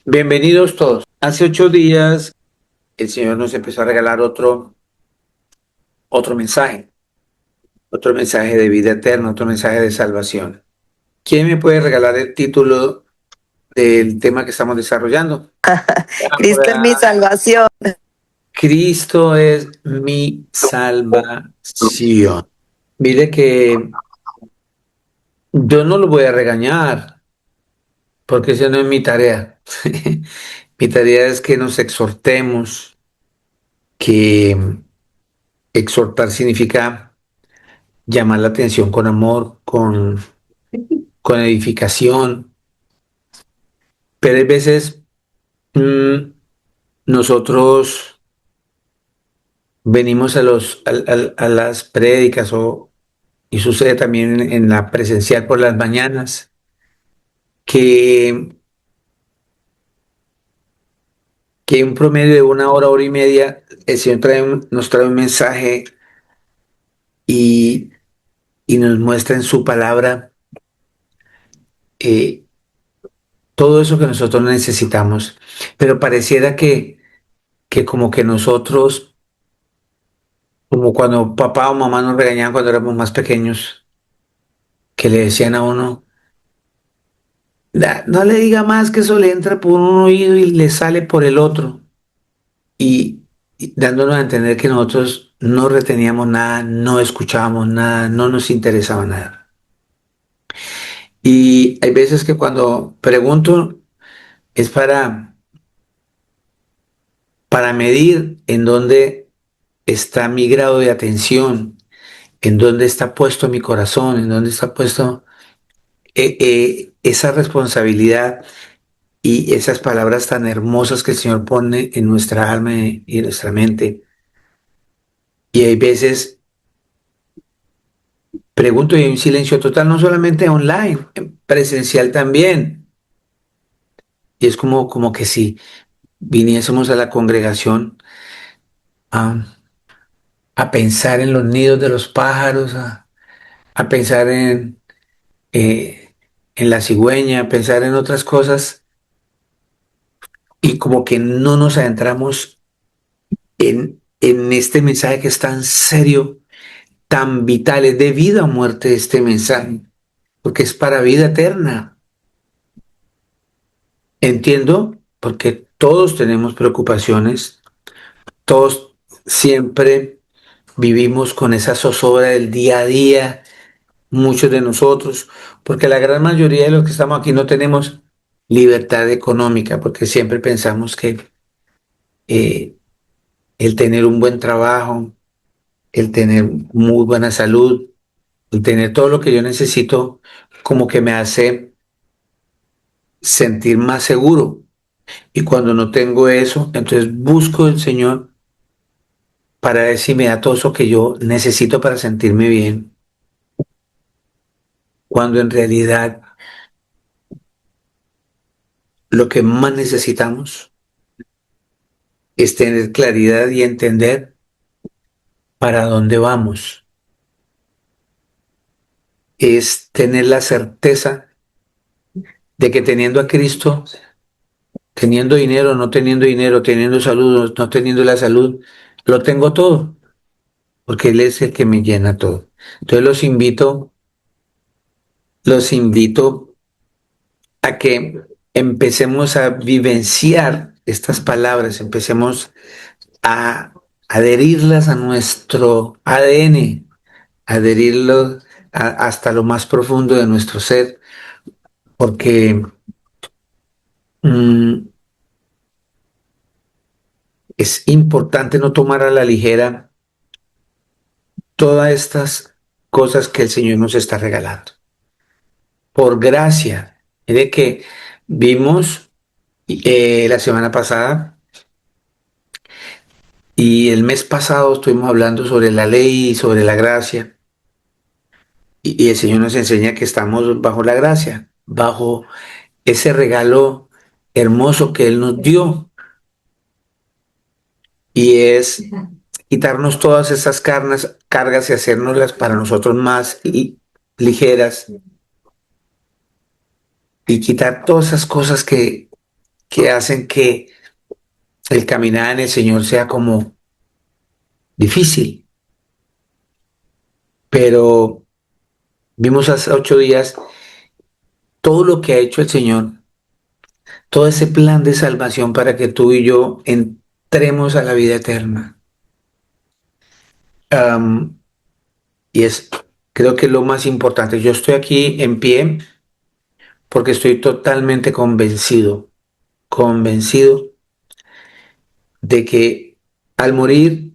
Bienvenidos todos. Hace 8 días el Señor nos empezó a regalar otro mensaje de vida eterna, otro mensaje de salvación. ¿Quién me puede regalar el título del tema que estamos desarrollando? Cristo es mi Ahora, salvación. Cristo es mi salvación. Mire que yo no lo voy a regañar, porque esa no es mi tarea. Mi tarea es que nos exhortemos, que exhortar significa llamar la atención con amor, con edificación, pero hay veces mm, nosotros venimos a las prédicas y sucede también en la presencial por las mañanas, que, que un promedio de 1 hora, hora y media, el Señor nos trae un mensaje y, y nos muestra en su palabra eh, todo eso que nosotros necesitamos, pero pareciera que como que nosotros como cuando papá o mamá nos regañaban cuando éramos más pequeños, que le decían a uno, No le diga más que eso le entra por un oído y le sale por el otro." Y dándonos a entender que nosotros no reteníamos nada, no escuchábamos nada, no nos interesaba nada. Y hay veces que cuando pregunto es para medir en dónde está mi grado de atención, en dónde está puesto mi corazón, en dónde está puesto esa responsabilidad y esas palabras tan hermosas que el Señor pone en nuestra alma y en nuestra mente. Y hay veces pregunto y hay un silencio total, no solamente online, presencial también. Y es como que si viniésemos a la congregación a, a pensar en los nidos de los pájaros, a pensar en la cigüeña, a pensar en otras cosas y como que no nos adentramos en este mensaje que es tan serio, tan vital, es de vida o muerte este mensaje, porque es para vida eterna. Entiendo, porque todos tenemos preocupaciones, todos siempre vivimos con esa zozobra del día a día, muchos de nosotros, porque la gran mayoría de los que estamos aquí no tenemos libertad económica, porque siempre pensamos que eh, el tener un buen trabajo, el tener muy buena salud, el tener todo lo que yo necesito, como que me hace sentir más seguro. Y cuando no tengo eso, entonces busco el Señor para ver si me da todo eso que yo necesito para sentirme bien, cuando en realidad lo que más necesitamos es tener claridad y entender para dónde vamos, es tener la certeza de que teniendo a Cristo, teniendo dinero, no teniendo dinero, teniendo salud, no teniendo la salud, lo tengo todo, porque Él es el que me llena todo. Entonces los invito a que empecemos a vivenciar estas palabras, empecemos a adherirlas a nuestro ADN, adherirlos hasta lo más profundo de nuestro ser, porque mm, es importante no tomar a la ligera todas estas cosas que el Señor nos está regalando. Por gracia, de que vimos la semana pasada y el mes pasado estuvimos hablando sobre la ley y sobre la gracia. Y el Señor nos enseña que estamos bajo la gracia, bajo ese regalo hermoso que Él nos dio. Y es quitarnos todas esas cargas y hacérnoslas para nosotros más ligeras y quitar todas esas cosas que que hacen que el caminar en el Señor sea como difícil. Pero vimos hace 8 días todo lo que ha hecho el Señor, todo ese plan de salvación para que tú y yo entremos a la vida eterna. Am, y es, creo que es lo más importante. Yo estoy aquí en pie porque estoy totalmente convencido de que al morir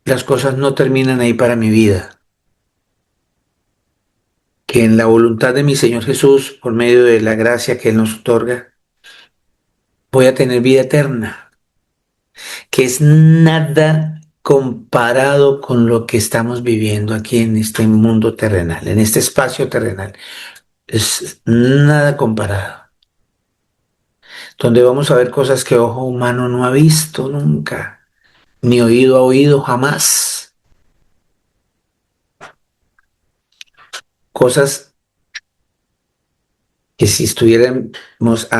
las cosas no terminan ahí para mi vida, que en la voluntad de mi Señor Jesús, por medio de la gracia que Él nos otorga, voy a tener vida eterna, que es nada comparado con lo que estamos viviendo aquí en este mundo terrenal, en este espacio terrenal. Es nada comparado. Donde vamos a ver cosas que ojo humano no ha visto nunca, ni oído ha oído jamás. Cosas que si estuviéramos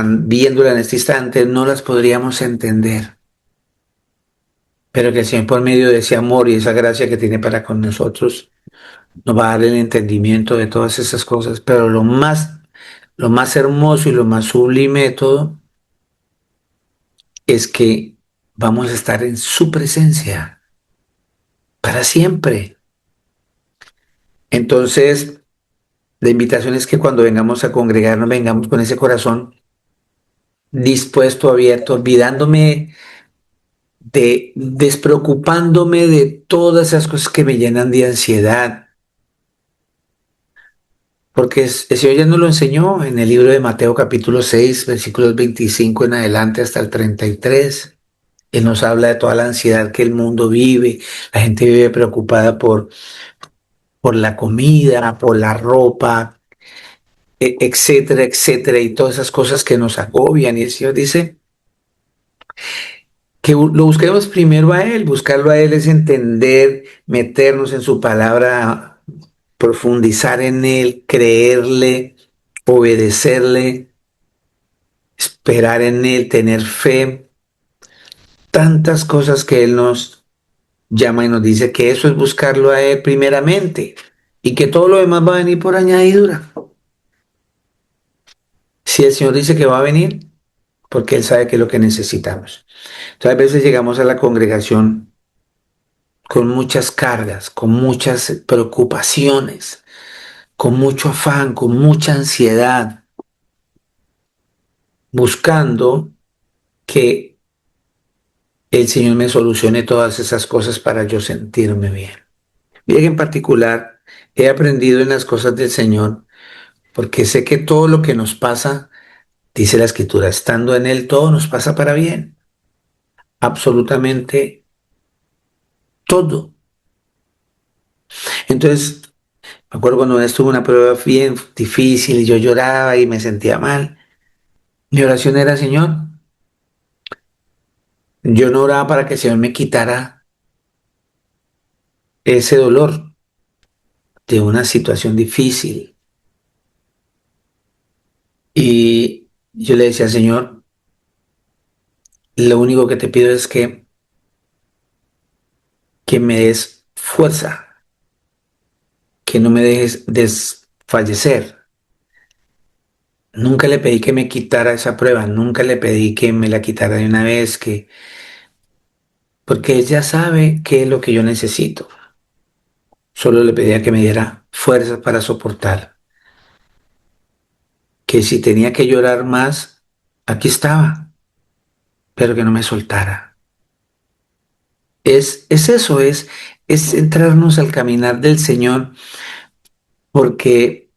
viéndola en este instante no las podríamos entender, pero que el Señor por medio de ese amor y esa gracia que tiene para con nosotros nos va a dar el entendimiento de todas esas cosas, pero lo más hermoso y lo más sublime de todo es que vamos a estar en su presencia para siempre. Entonces, la invitación es que cuando vengamos a congregarnos, vengamos con ese corazón dispuesto, abierto, olvidándome despreocupándome de todas esas cosas que me llenan de ansiedad, porque el Señor ya nos lo enseñó en el libro de Mateo capítulo 6 versículos 25 en adelante hasta el 33. Él nos habla de toda la ansiedad que el mundo vive, la gente vive preocupada por la comida, por la ropa, etcétera, etcétera, y todas esas cosas que nos agobian. Y el Señor dice que lo busquemos primero a Él. Buscarlo a Él es entender, meternos en su palabra, profundizar en Él, creerle, obedecerle, esperar en Él, tener fe. Tantas cosas que Él nos llama y nos dice que eso es buscarlo a Él primeramente y que todo lo demás va a venir por añadidura. Si el Señor dice que va a venir, porque Él sabe que es lo que necesitamos. Entonces a veces llegamos a la congregación con muchas cargas, con muchas preocupaciones, con mucho afán, con mucha ansiedad, buscando que el Señor me solucione todas esas cosas para yo sentirme bien. Bien, en particular, he aprendido en las cosas del Señor, porque sé que todo lo que nos pasa, dice la Escritura, estando en Él, todo nos pasa para bien. Absolutamente todo. Entonces, me acuerdo cuando estuve una prueba bien difícil y yo lloraba y me sentía mal. Mi oración era, Señor, yo no oraba para que el Señor me quitara ese dolor de una situación difícil. Y yo le decía, Señor, lo único que te pido es que me des fuerza, que no me dejes desfallecer. Nunca le pedí que me quitara esa prueba, nunca le pedí que me la quitara de una vez, porque Él ya sabe qué es lo que yo necesito. Solo le pedía que me diera fuerzas para soportar, que si tenía que llorar más, aquí estaba, pero que no me soltara. Es eso, es entrarnos al caminar del Señor, porque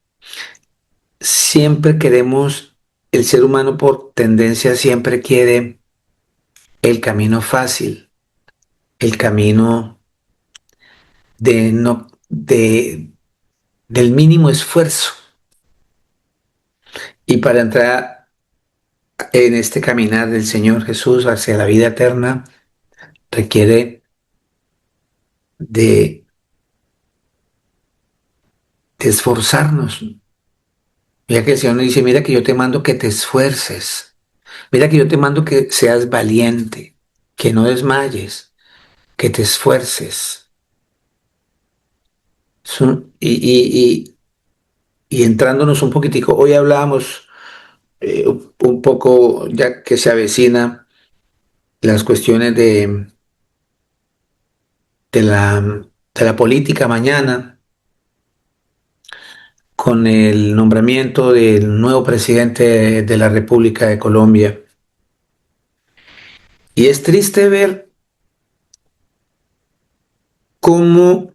siempre queremos, el ser humano por tendencia siempre quiere el camino fácil, el camino de no, del mínimo esfuerzo. Y para entrar en este caminar del Señor Jesús hacia la vida eterna, requiere de, de esforzarnos. Mira que el Señor nos dice, mira que yo te mando que te esfuerces. Mira que yo te mando que seas valiente, que no desmayes, que te esfuerces. Y entrándonos un poquitico, hoy hablábamos un poco, ya que se avecina, las cuestiones de la política mañana, con el nombramiento del nuevo presidente de la República de Colombia. Y es triste ver cómo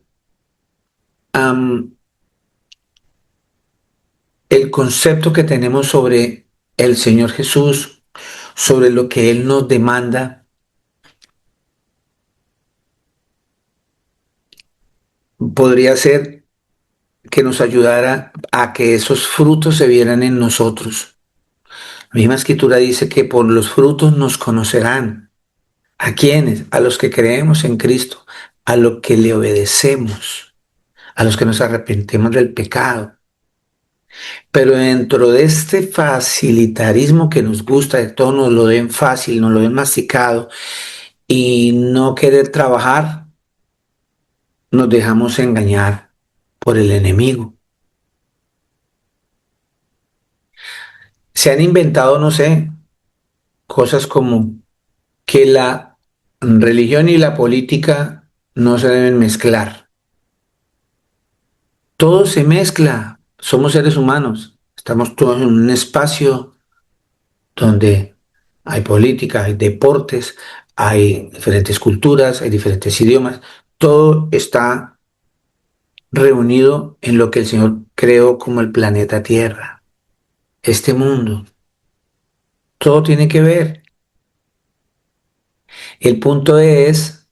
am, el concepto que tenemos sobre el Señor Jesús, sobre lo que Él nos demanda, podría ser que nos ayudara a que esos frutos se vieran en nosotros. La misma escritura dice que por los frutos nos conocerán. ¿A quiénes? A los que creemos en Cristo, a los que le obedecemos, a los que nos arrepentimos del pecado. Pero dentro de este facilitarismo que nos gusta, de todo nos lo den fácil, nos lo den masticado y no querer trabajar, nos dejamos engañar por el enemigo. Se han inventado, no sé, cosas como que la religión y la política no se deben mezclar. Todo se mezcla. Somos seres humanos. Estamos todos en un espacio donde hay política, hay deportes, hay diferentes culturas, hay diferentes idiomas. Todo está reunido en lo que el Señor creó como el planeta Tierra, este mundo. Todo tiene que ver. El punto es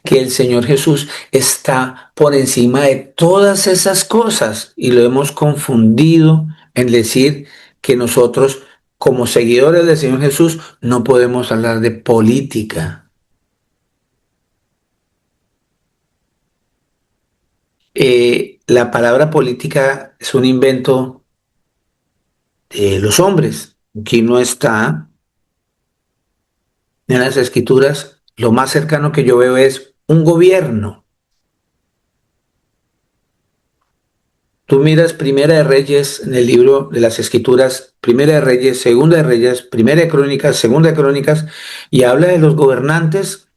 que el Señor Jesús está por encima de todas esas cosas y lo hemos confundido en decir que nosotros como seguidores del Señor Jesús no podemos hablar de política. La palabra política es un invento de los hombres, que no está en las escrituras. Lo más cercano que yo veo es un gobierno. Tú miras Primera de Reyes en el libro de las Escrituras, Primera de Reyes, Segunda de Reyes, Primera de Crónicas, Segunda de Crónicas, y habla de los gobernantes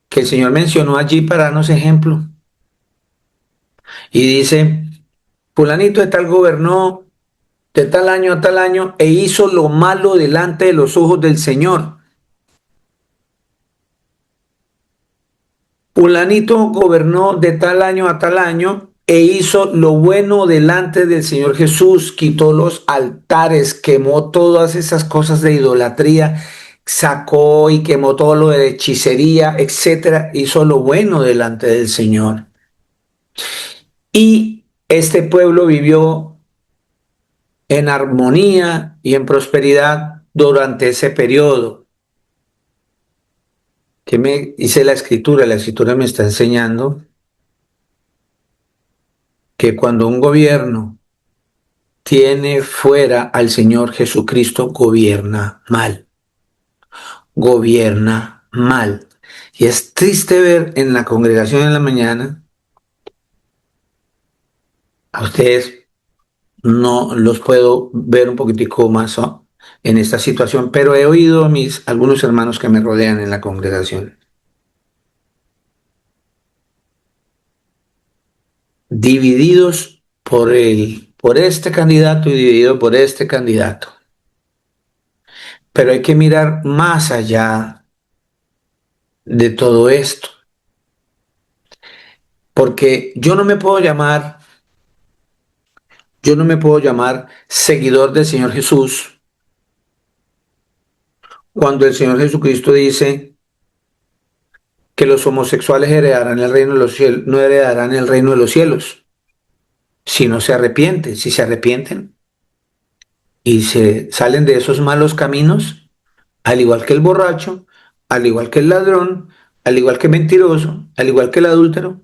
que el Señor mencionó allí para darnos ejemplo. Y dice, fulanito de tal gobernó de tal año a tal año e hizo lo malo delante de los ojos del Señor. Fulanito gobernó de tal año a tal año e hizo lo bueno delante del Señor Jesús, quitó los altares, quemó todas esas cosas de idolatría, sacó y quemó todo lo de hechicería, etcétera, hizo lo bueno delante del Señor. Y este pueblo vivió en armonía y en prosperidad durante ese periodo. Que me hice la escritura me está enseñando que cuando un gobierno tiene fuera al Señor Jesucristo, gobierna mal, gobierna mal. Y es triste ver en la congregación en la mañana, a ustedes no los puedo ver un poquitico más, ¿no?, en esta situación, pero he oído a mis algunos hermanos que me rodean en la congregación, divididos por este candidato y dividido por este candidato. Pero hay que mirar más allá de todo esto, porque yo no me puedo llamar seguidor del Señor Jesús cuando el Señor Jesucristo dice que los homosexuales heredarán el reino de los cielos, no heredarán el reino de los cielos, si no se arrepienten. Si se arrepienten y se salen de esos malos caminos, al igual que el borracho, al igual que el ladrón, al igual que el mentiroso, al igual que el adúltero,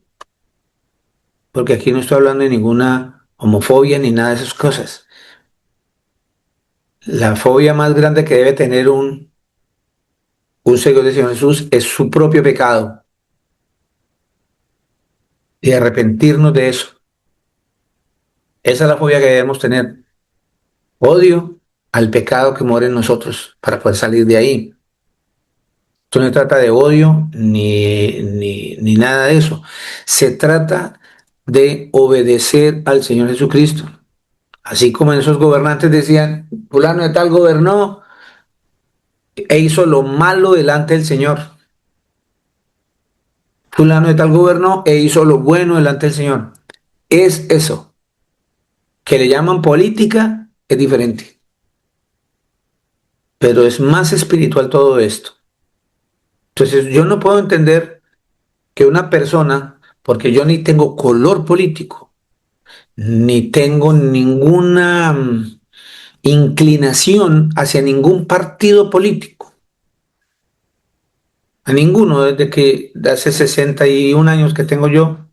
porque aquí no estoy hablando de ninguna homofobia ni nada de esas cosas. La fobia más grande que debe tener un seguidor del Señor Jesús es su propio pecado y arrepentirnos de eso. Esa es la fobia que debemos tener. Odio al pecado que mora en nosotros para poder salir de ahí. Esto no se trata de odio ni nada de eso. Se trata de obedecer al Señor Jesucristo. Así como esos gobernantes decían, fulano de tal gobernó e hizo lo malo delante del Señor. Fulano de tal gobernó e hizo lo bueno delante del Señor. Es eso. Que le llaman política, es diferente. Pero es más espiritual todo esto. Entonces yo no puedo entender que una persona, porque yo ni tengo color político, ni tengo ninguna inclinación hacia ningún partido político, a ninguno, desde que de hace 61 años que tengo yo,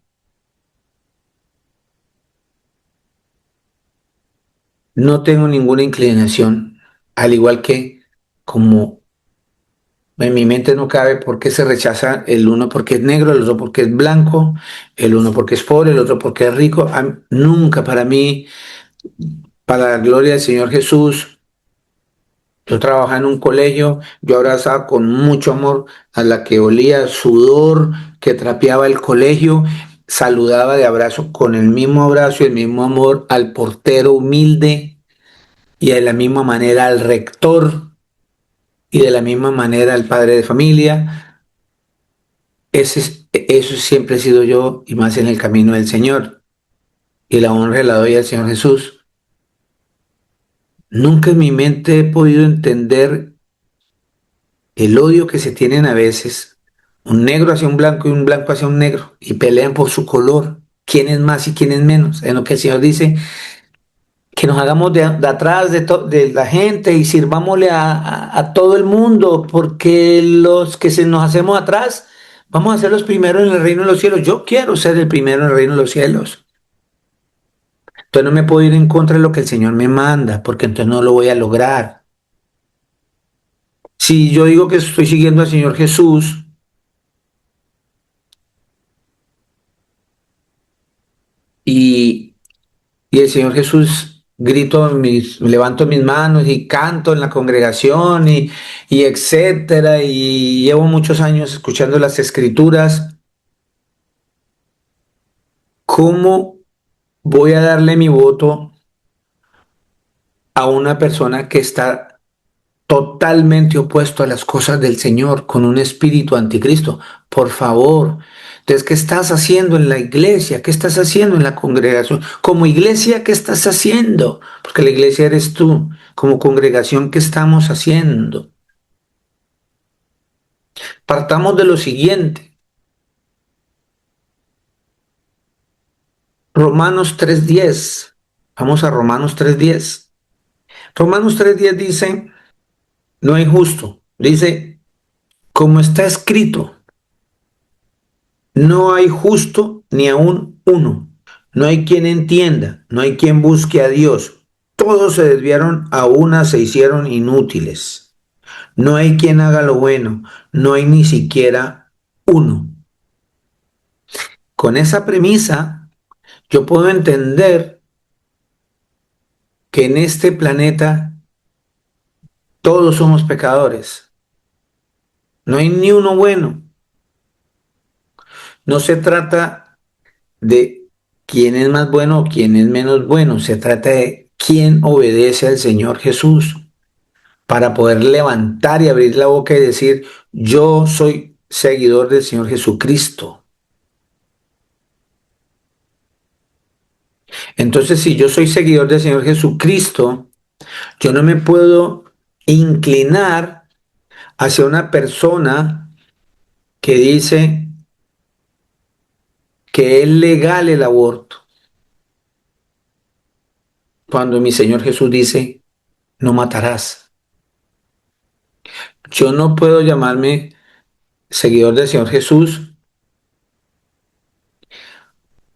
no tengo ninguna inclinación, al igual que como en mi mente no cabe por qué se rechaza el uno porque es negro, el otro porque es blanco, el uno porque es pobre, el otro porque es rico. Nunca para mí, para la gloria del Señor Jesús, yo trabajaba en un colegio, yo abrazaba con mucho amor a la que olía sudor, que trapeaba el colegio, saludaba de abrazo con el mismo abrazo y el mismo amor al portero humilde y de la misma manera al rector y de la misma manera al padre de familia. Eso siempre he sido yo y más en el camino del Señor. Y la honra la doy al Señor Jesús. Nunca en mi mente he podido entender el odio que se tienen a veces, un negro hacia un blanco y un blanco hacia un negro, y pelean por su color, quién es más y quién es menos. En lo que el Señor dice, que nos hagamos de atrás de la gente y sirvámosle a todo el mundo, porque los que nos hacemos atrás, vamos a ser los primeros en el reino de los cielos. Yo quiero ser el primero en el reino de los cielos. Entonces no me puedo ir en contra de lo que el Señor me manda, porque entonces no lo voy a lograr. Si yo digo que estoy siguiendo al Señor Jesús y Y el Señor Jesús grito, levanto mis manos y canto en la congregación y etcétera. Y llevo muchos años escuchando las escrituras. ¿Cómo voy a darle mi voto a una persona que está totalmente opuesto a las cosas del Señor, con un espíritu anticristo? Por favor. Entonces, ¿qué estás haciendo en la iglesia? ¿Qué estás haciendo en la congregación? Como iglesia, ¿qué estás haciendo? Porque la iglesia eres tú. Como congregación, ¿qué estamos haciendo? Partamos de lo siguiente. Romanos 3:10. Vamos a Romanos 3:10. Romanos 3:10 dice, no hay justo. Dice, como está escrito, no hay justo ni aún uno. No hay quien entienda, no hay quien busque a Dios. Todos se desviaron, a una se hicieron inútiles. No hay quien haga lo bueno, no hay ni siquiera uno. Con esa premisa, yo puedo entender que en este planeta todos somos pecadores. No hay ni uno bueno. No se trata de quién es más bueno o quién es menos bueno. Se trata de quién obedece al Señor Jesús para poder levantar y abrir la boca y decir, yo soy seguidor del Señor Jesucristo. Entonces, si yo soy seguidor del Señor Jesucristo, yo no me puedo inclinar hacia una persona que dice que es legal el aborto, cuando mi Señor Jesús dice, no matarás. Yo no puedo llamarme seguidor del Señor Jesús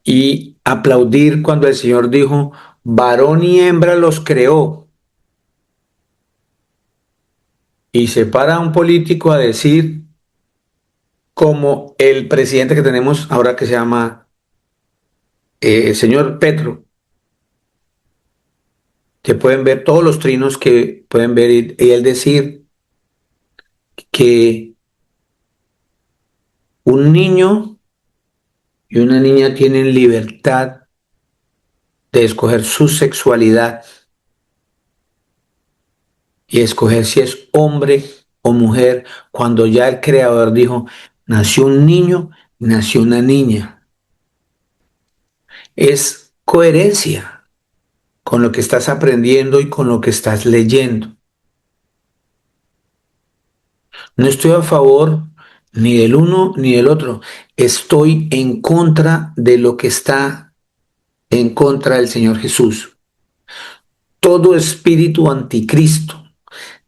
y aplaudir cuando el Señor dijo, varón y hembra los creó. y se para un político a decir, como el presidente que tenemos ahora que se llama el señor Petro, que pueden ver todos los trinos que pueden ver y él decir que un niño y una niña tienen libertad de escoger su sexualidad y escoger si es hombre o mujer, cuando ya el creador dijo, nació un niño, nació una niña. Es coherencia con lo que estás aprendiendo y con lo que estás leyendo. No estoy a favor ni del uno ni del otro. Estoy en contra de lo que está en contra del Señor Jesús. Todo espíritu anticristo.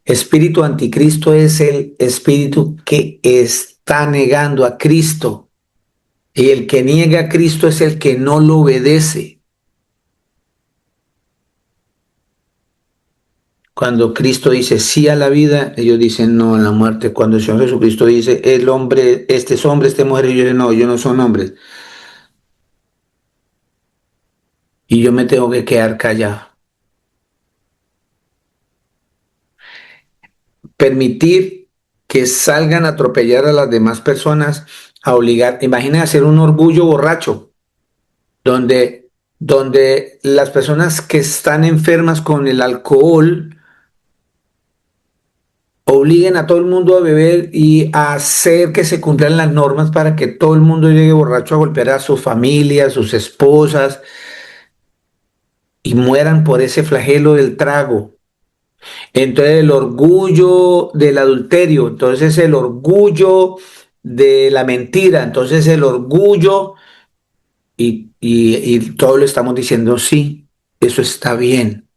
Espíritu anticristo es el espíritu que está negando a Cristo. Y el que niega a Cristo es el que no lo obedece. Cuando Cristo dice sí a la vida, ellos dicen no a la muerte. Cuando el Señor Jesucristo dice el hombre, este es hombre, este es mujer, ellos dicen no, ellos no son hombres. Y yo me tengo que quedar callado. Permitir que salgan a atropellar a las demás personas, a obligar, imagina hacer un orgullo borracho, donde las personas que están enfermas con el alcohol obliguen a todo el mundo a beber y a hacer que se cumplan las normas para que todo el mundo llegue borracho a golpear a su familia, a sus esposas y mueran por ese flagelo del trago. Entonces el orgullo del adulterio, entonces el orgullo de la mentira, entonces el orgullo y todo lo estamos diciendo, sí, eso está bien.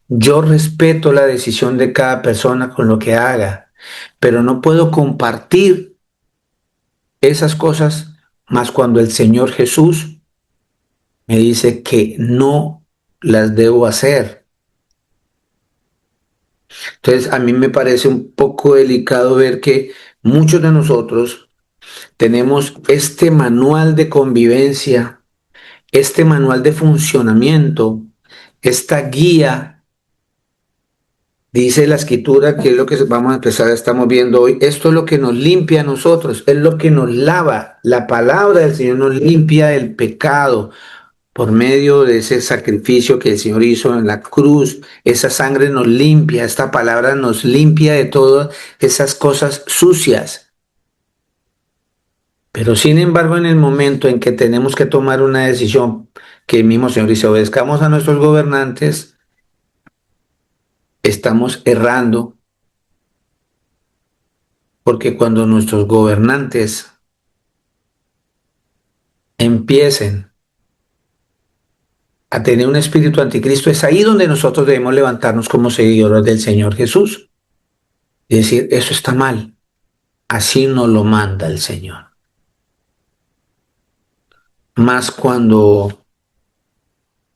Yo respeto la decisión de cada persona con lo que haga, pero no puedo compartir esas cosas más cuando el Señor Jesús me dice que no las debo hacer. Entonces a mí me parece un poco delicado ver que muchos de nosotros tenemos este manual de convivencia, este manual de funcionamiento, esta guía, dice la escritura, que es lo que vamos a empezar, estamos viendo hoy. Esto es lo que nos limpia a nosotros, es lo que nos lava. La palabra del Señor nos limpia del pecado por medio de ese sacrificio que el Señor hizo en la cruz. Esa sangre nos limpia, esta palabra nos limpia de todas esas cosas sucias. Pero sin embargo, en el momento en que tenemos que tomar una decisión, que el mismo Señor dice, obedezcamos a nuestros gobernantes, estamos errando, porque cuando nuestros gobernantes empiecen a tener un espíritu anticristo, es ahí donde nosotros debemos levantarnos como seguidores del Señor Jesús y decir, eso está mal, así no lo manda el Señor. Más cuando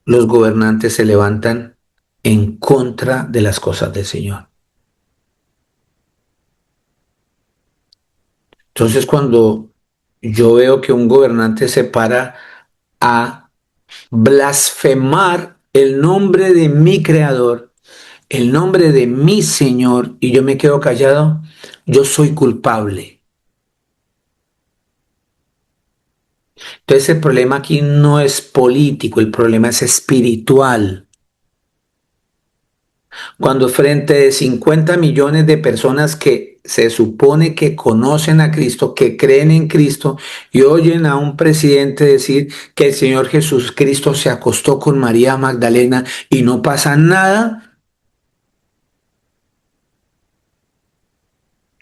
los gobernantes se levantan en contra de las cosas del Señor. Entonces, cuando yo veo que un gobernante se para a blasfemar el nombre de mi creador, el nombre de mi Señor, y yo me quedo callado, yo soy culpable. Entonces el problema aquí no es político, el problema es espiritual. Cuando frente a 50 millones de personas que se supone que conocen a Cristo, que creen en Cristo, y oyen a un presidente decir que el Señor Jesucristo se acostó con María Magdalena y no pasa nada,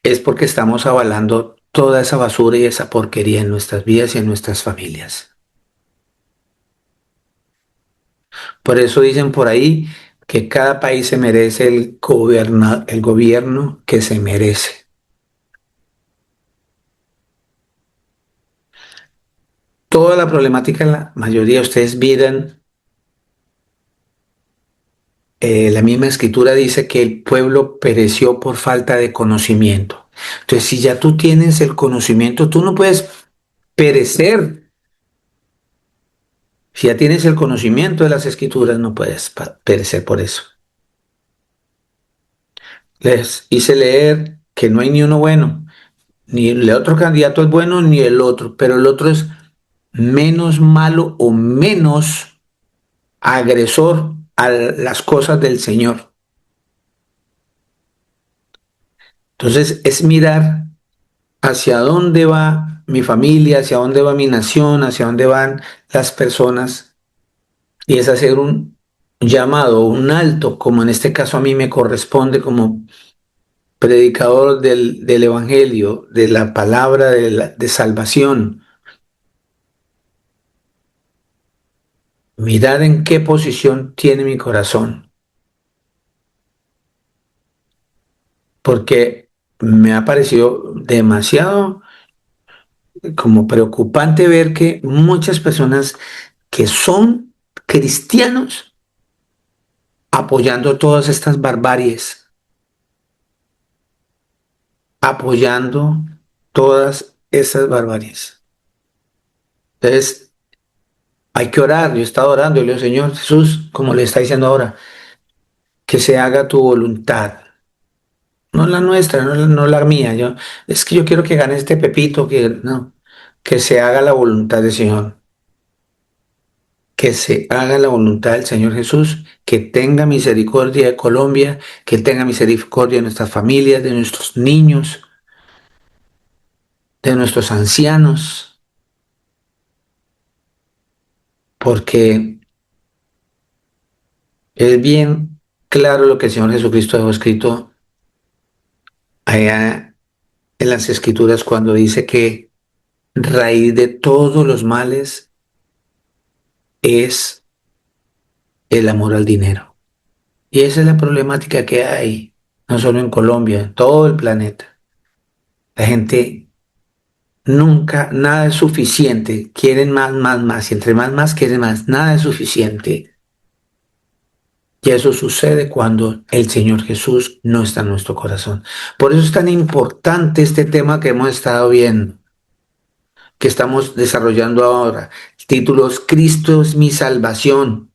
es porque estamos avalando toda esa basura y esa porquería en nuestras vidas y en nuestras familias. Por eso dicen por ahí que cada país se merece el gobierno que se merece. Toda la problemática, la mayoría de ustedes miran la misma escritura dice que el pueblo pereció por falta de conocimiento. Entonces, si ya tú tienes el conocimiento, tú no puedes perecer. Si ya tienes el conocimiento de las escrituras, no puedes perecer por eso. Les hice leer que no hay ni uno bueno, ni el otro candidato es bueno, ni el otro, pero el otro es menos malo o menos agresor a las cosas del Señor. Entonces es mirar hacia dónde va mi familia, hacia dónde va mi nación, hacia dónde van las personas, y es hacer un llamado, un alto, como en este caso a mí me corresponde como predicador del Evangelio, de la palabra de salvación. Mirar en qué posición tiene mi corazón, porque me ha parecido demasiado como preocupante ver que muchas personas que son cristianos apoyando todas estas barbaries, apoyando todas esas barbaries. Entonces, hay que orar. Yo he estado orando y le digo, Señor Jesús, como le está diciendo ahora, que se haga tu voluntad. No la nuestra, no la mía. Es que yo quiero que gane este Pepito, que no, que se haga la voluntad del Señor. Que se haga la voluntad del Señor Jesús, que tenga misericordia de Colombia, que tenga misericordia de nuestras familias, de nuestros niños, de nuestros ancianos, porque es bien claro lo que el Señor Jesucristo dejó escrito allá en las Escrituras cuando dice que raíz de todos los males es el amor al dinero. Y esa es la problemática que hay, no solo en Colombia, en todo el planeta. La gente nunca, nada es suficiente, quieren más, más, más, y entre más, más quieren más, nada es suficiente. Y eso sucede cuando el Señor Jesús no está en nuestro corazón. Por eso es tan importante este tema que hemos estado viendo, que estamos desarrollando ahora. Títulos, Cristo es mi salvación.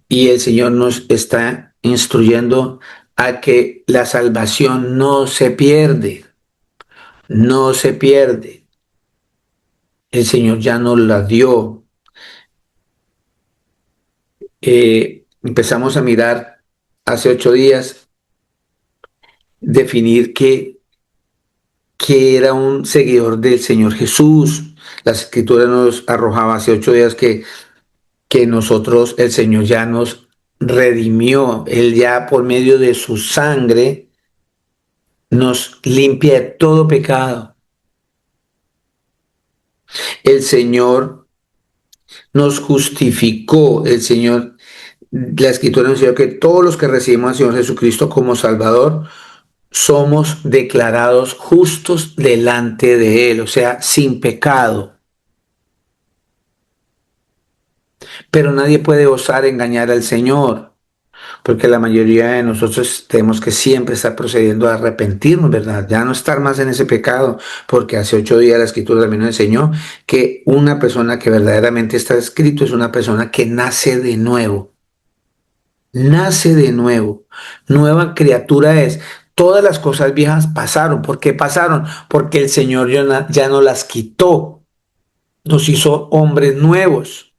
Y el Señor nos está instruyendo a que la salvación no se pierde, no se pierde. El Señor ya nos la dio. Empezamos a mirar hace 8 días, definir que era un seguidor del Señor Jesús. La Escritura nos arrojaba hace 8 días que nosotros, el Señor ya nos redimió, Él ya por medio de su sangre nos limpia de todo pecado. El Señor nos justificó, el Señor, la Escritura nos dice que todos los que recibimos al Señor Jesucristo como Salvador, somos declarados justos delante de Él, o sea, sin pecado. Pero nadie puede osar engañar al Señor, porque la mayoría de nosotros tenemos que siempre estar procediendo a arrepentirnos, ¿verdad? Ya no estar más en ese pecado, porque hace 8 días la Escritura también nos enseñó que una persona que verdaderamente está escrito es una persona que nace de nuevo. Nace de nuevo. Nueva criatura es. Todas las cosas viejas pasaron. ¿Por qué pasaron? Porque el Señor ya no las quitó. Nos hizo hombres nuevos.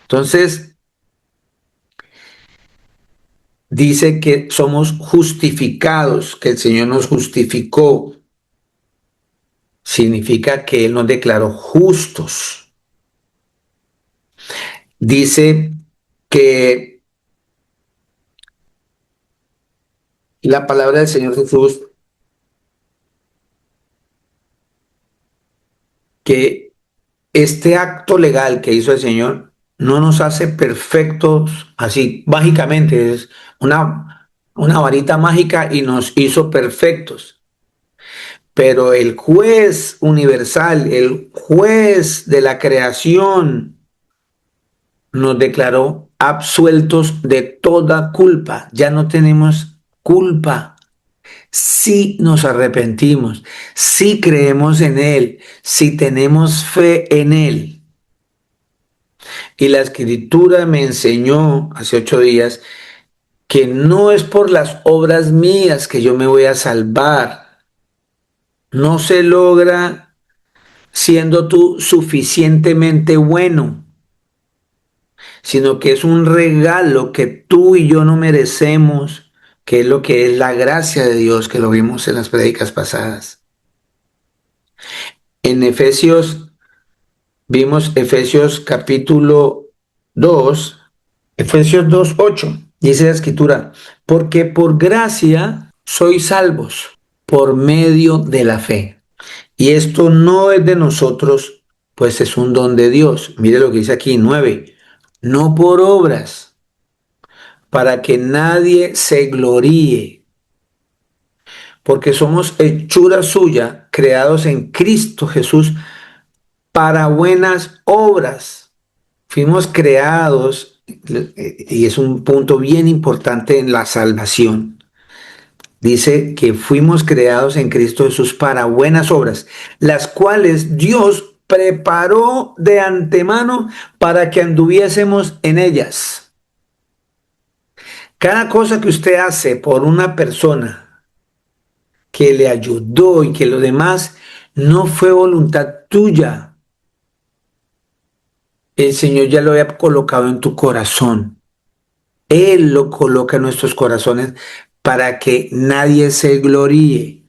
Entonces, dice que somos justificados, que el Señor nos justificó. Significa que Él nos declaró justos. Dice que la palabra del Señor Jesús, que este acto legal que hizo el Señor no nos hace perfectos así mágicamente, es una varita mágica y nos hizo perfectos. Pero el juez universal, el juez de la creación, nos declaró absueltos de toda culpa. Ya no tenemos culpa. Si nos arrepentimos, si creemos en Él, si tenemos fe en Él. Y la escritura me enseñó hace 8 días que no es por las obras mías que yo me voy a salvar. No se logra siendo tú suficientemente bueno, sino que es un regalo que tú y yo no merecemos, que es lo que es la gracia de Dios, que lo vimos en las prédicas pasadas. En Efesios, vimos Efesios capítulo 2, Efesios 2:8, dice la escritura, porque por gracia sois salvos por medio de la fe. Y esto no es de nosotros, pues es un don de Dios. Mire lo que dice aquí, 9, no por obras, para que nadie se gloríe, porque somos hechura suya, creados en Cristo Jesús para buenas obras. Fuimos creados, y es un punto bien importante en la salvación. Dice que fuimos creados en Cristo Jesús para buenas obras, las cuales Dios preparó de antemano para que anduviésemos en ellas. Cada cosa que usted hace por una persona que le ayudó y que lo demás no fue voluntad tuya, el Señor ya lo había colocado en tu corazón. Él lo coloca en nuestros corazones para que nadie se gloríe.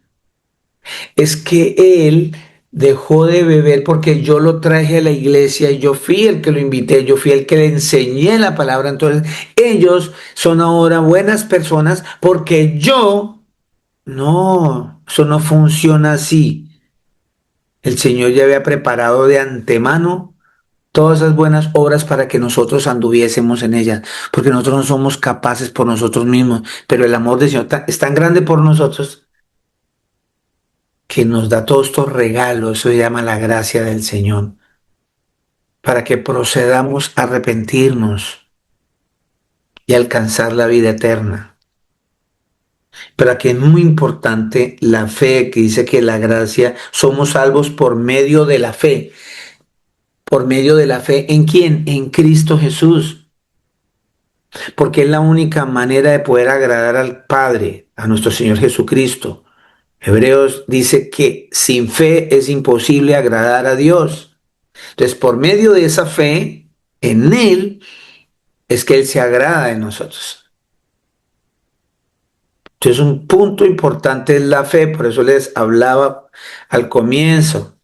Es que Él dejó de beber porque yo lo traje a la iglesia y yo fui el que lo invité, yo fui el que le enseñé la palabra. Entonces, ellos son ahora buenas personas porque yo, no, eso no funciona así. El Señor ya había preparado de antemano todas esas buenas obras para que nosotros anduviésemos en ellas, porque nosotros no somos capaces por nosotros mismos, pero el amor del Señor es tan grande por nosotros que nos da todos estos regalos, eso se llama la gracia del Señor, para que procedamos a arrepentirnos y alcanzar la vida eterna. Pero aquí es muy importante la fe, que dice que la gracia, somos salvos por medio de la fe. ¿Por medio de la fe en quién? En Cristo Jesús. Porque es la única manera de poder agradar al Padre, a nuestro Señor Jesucristo. Hebreos dice que sin fe es imposible agradar a Dios. Entonces, por medio de esa fe en Él, es que Él se agrada de nosotros. Entonces, un punto importante es la fe, por eso les hablaba al comienzo,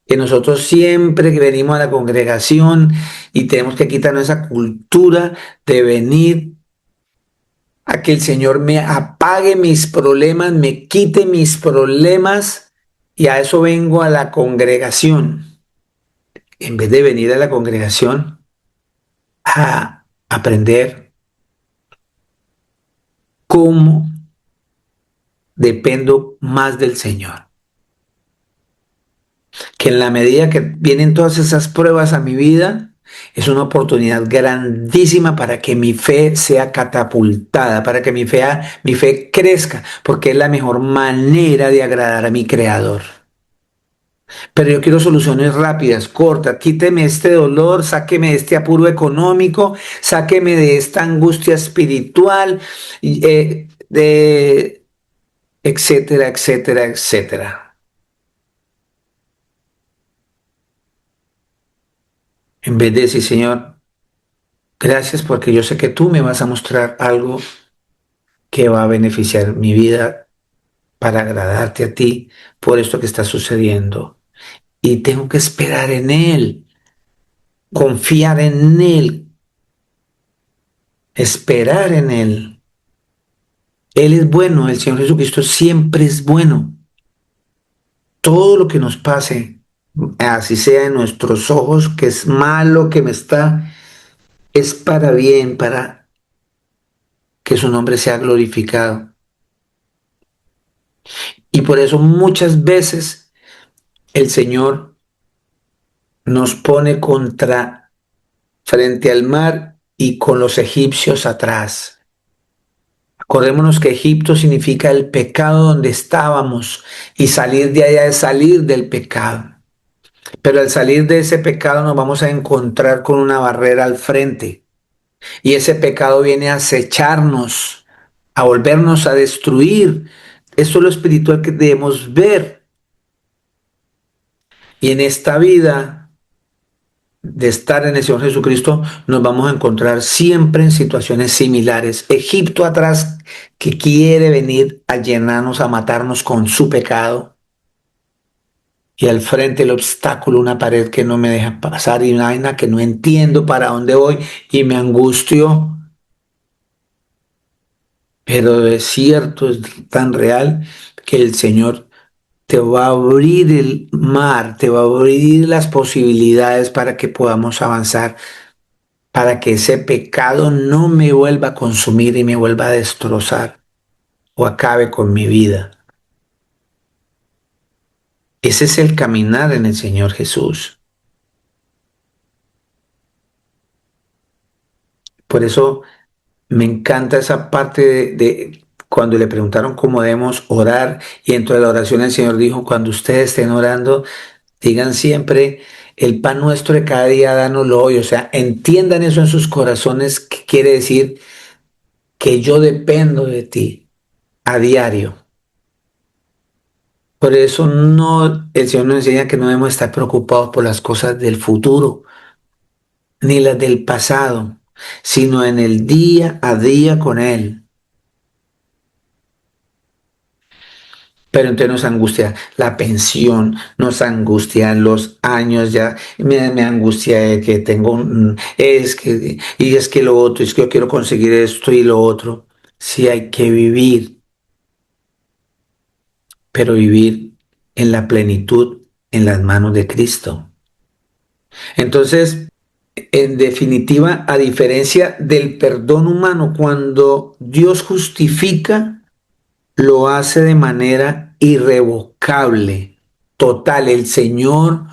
que nosotros siempre que venimos a la congregación y tenemos que quitarnos esa cultura de venir a que el Señor me apague mis problemas, me quite mis problemas, y a eso vengo a la congregación. En vez de venir a la congregación a aprender cómo dependo más del Señor. Que en la medida que vienen todas esas pruebas a mi vida, es una oportunidad grandísima para que mi fe sea catapultada, para que mi fe crezca, porque es la mejor manera de agradar a mi Creador. Pero yo quiero soluciones rápidas, cortas. Quíteme este dolor, sáqueme de este apuro económico, sáqueme de esta angustia espiritual, de etcétera, etcétera, etcétera. En vez de decir, Señor, gracias porque yo sé que tú me vas a mostrar algo que va a beneficiar mi vida para agradarte a ti por esto que está sucediendo. Y tengo que esperar en Él, confiar en Él, esperar en Él. Él es bueno, el Señor Jesucristo siempre es bueno. Todo lo que nos pase, así sea en nuestros ojos, que es malo, que me está, es para bien, para que su nombre sea glorificado. Y por eso muchas veces el Señor nos pone contra frente al mar y con los egipcios atrás. Acordémonos que Egipto significa el pecado donde estábamos y salir de allá es salir del pecado. Pero al salir de ese pecado nos vamos a encontrar con una barrera al frente y ese pecado viene a acecharnos, a volvernos a destruir. Esto es lo espiritual que debemos ver. Y en esta vida de estar en el Señor Jesucristo, nos vamos a encontrar siempre en situaciones similares. Egipto atrás que quiere venir a llenarnos, a matarnos con su pecado. Y al frente el obstáculo, una pared que no me deja pasar y una vaina que no entiendo para dónde voy y me angustio. Pero es cierto, es tan real que el Señor te va a abrir el mar, te va a abrir las posibilidades para que podamos avanzar, para que ese pecado no me vuelva a consumir y me vuelva a destrozar o acabe con mi vida. Ese es el caminar en el Señor Jesús. Por eso me encanta esa parte de cuando le preguntaron cómo debemos orar y dentro de la oración el Señor dijo, cuando ustedes estén orando, digan siempre, el pan nuestro de cada día, dánoslo hoy. O sea, entiendan eso en sus corazones, que quiere decir que yo dependo de ti a diario. Por eso no, el Señor nos enseña que no debemos estar preocupados por las cosas del futuro, ni las del pasado, sino en el día a día con Él. Pero entonces nos angustia la pensión, nos angustian los años, ya me angustia que tengo es que, y es que lo otro, es que yo quiero conseguir esto y lo otro. Sí hay que vivir, pero vivir en la plenitud, en las manos de Cristo. Entonces, en definitiva, a diferencia del perdón humano, cuando Dios justifica, lo hace de manera irrevocable, total. El Señor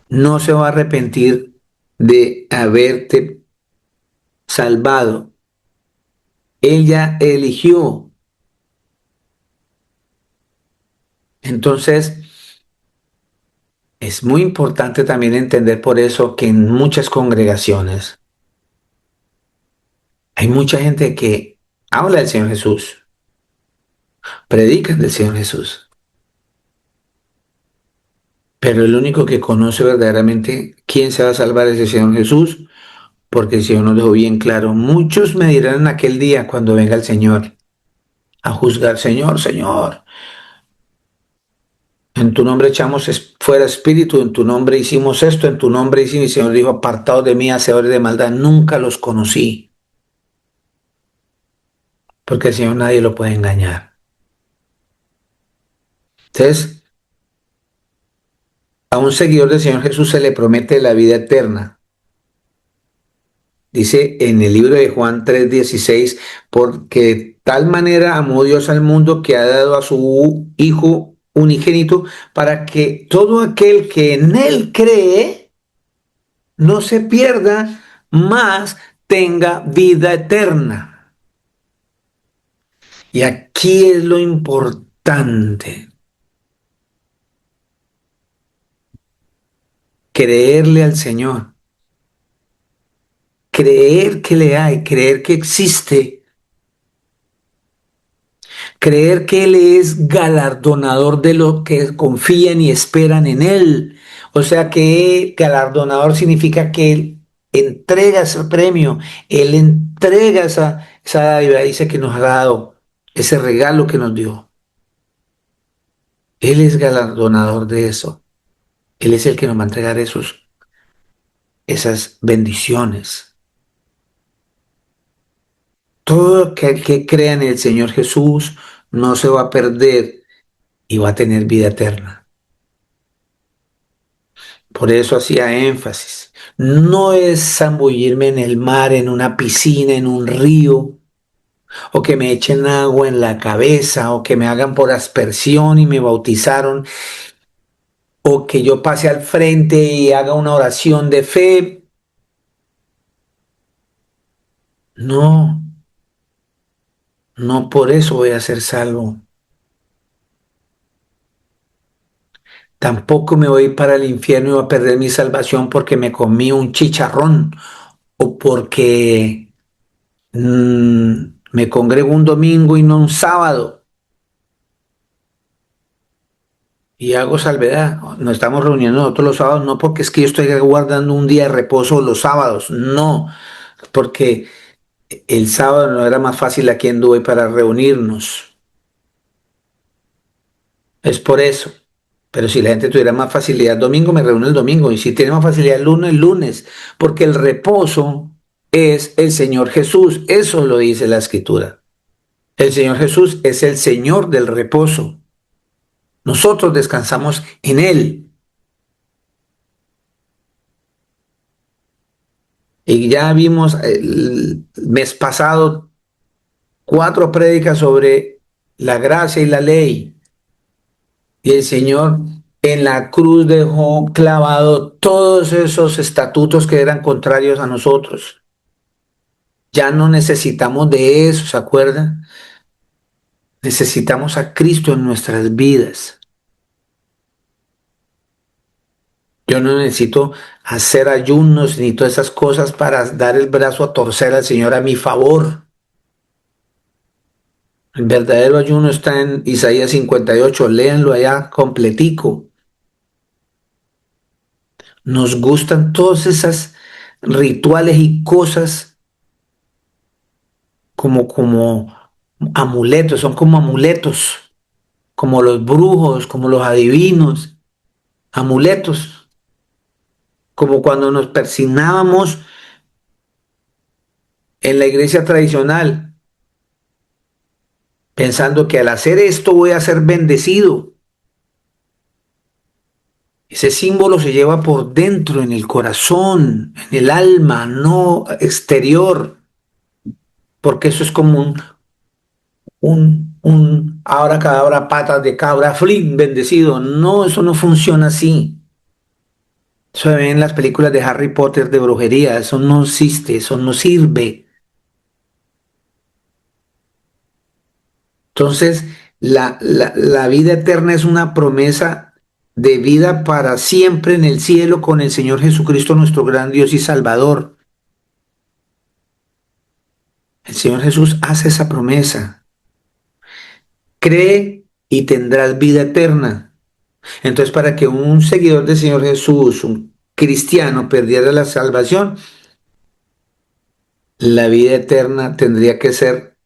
no se va a arrepentir de haberte salvado. Él ya eligió. Entonces, es muy importante también entender por eso que en muchas congregaciones hay mucha gente que habla del Señor Jesús, predican del Señor Jesús, pero el único que conoce verdaderamente quién se va a salvar es el Señor Jesús, porque el Señor nos dejó bien claro. Muchos me dirán en aquel día cuando venga el Señor a juzgar, Señor, Señor, en tu nombre echamos fuera espíritu, en tu nombre hicimos esto, en tu nombre hicimos, y el Señor dijo, apartados de mí, hacedores de maldad, nunca los conocí, porque el Señor nadie lo puede engañar. Entonces, a un seguidor del Señor Jesús se le promete la vida eterna. Dice en el libro de Juan 3:16, porque de tal manera amó Dios al mundo que ha dado a su Hijo unigénito para que todo aquel que en Él cree no se pierda, mas tenga vida eterna. Y aquí es lo importante, creerle al Señor, creer que le hay, creer que existe, creer que Él es galardonador de los que confían y esperan en Él. O sea que galardonador significa que Él entrega ese premio, Él entrega esa dádiva, dice que nos ha dado ese regalo que nos dio. Él es galardonador de eso. Él es el que nos va a entregar esas bendiciones. Todo aquel que crea en el Señor Jesús no se va a perder y va a tener vida eterna. Por eso hacía énfasis. No es zambullirme en el mar, en una piscina, en un río, o que me echen agua en la cabeza, o que me hagan por aspersión y me bautizaron, o que yo pase al frente y haga una oración de fe. No, no por eso voy a ser salvo. Tampoco me voy para el infierno y voy a perder mi salvación porque me comí un chicharrón o porque me congrego un domingo y no un sábado y hago salvedad. Nos estamos reuniendo nosotros los sábados, no porque es que yo estoy guardando un día de reposo los sábados, no, porque el sábado no era más fácil aquí en Dubái para reunirnos. Es por eso. Pero si la gente tuviera más facilidad el domingo, me reúno el domingo. Y si tiene más facilidad el lunes. Porque el reposo es el Señor Jesús. Eso lo dice la Escritura. El Señor Jesús es el Señor del reposo. Nosotros descansamos en Él. Y ya vimos el mes pasado 4 prédicas sobre la gracia y la ley. Y el Señor en la cruz dejó clavado todos esos estatutos que eran contrarios a nosotros. Ya no necesitamos de eso, ¿se acuerdan? Necesitamos a Cristo en nuestras vidas. Yo no necesito hacer ayunos ni todas esas cosas para dar el brazo a torcer al Señor a mi favor. El verdadero ayuno está en Isaías 58, léanlo allá completico. Nos gustan todas esas rituales y cosas como amuletos, son como amuletos, como los brujos, como los adivinos, amuletos, como cuando nos persignábamos en la iglesia tradicional, pensando que al hacer esto voy a ser bendecido. Ese símbolo se lleva por dentro, en el corazón, en el alma, no exterior, porque eso es como un ahora cadabra, patas de cabra, flin, bendecido. No, eso no funciona así. Eso se ve en las películas de Harry Potter de brujería, eso no existe, eso no sirve. Entonces, la vida eterna es una promesa de vida para siempre en el cielo con el Señor Jesucristo, nuestro gran Dios y Salvador. El Señor Jesús hace esa promesa. Cree y tendrás vida eterna. Entonces, para que un seguidor del Señor Jesús, un cristiano, perdiera la salvación, la vida eterna tendría que ser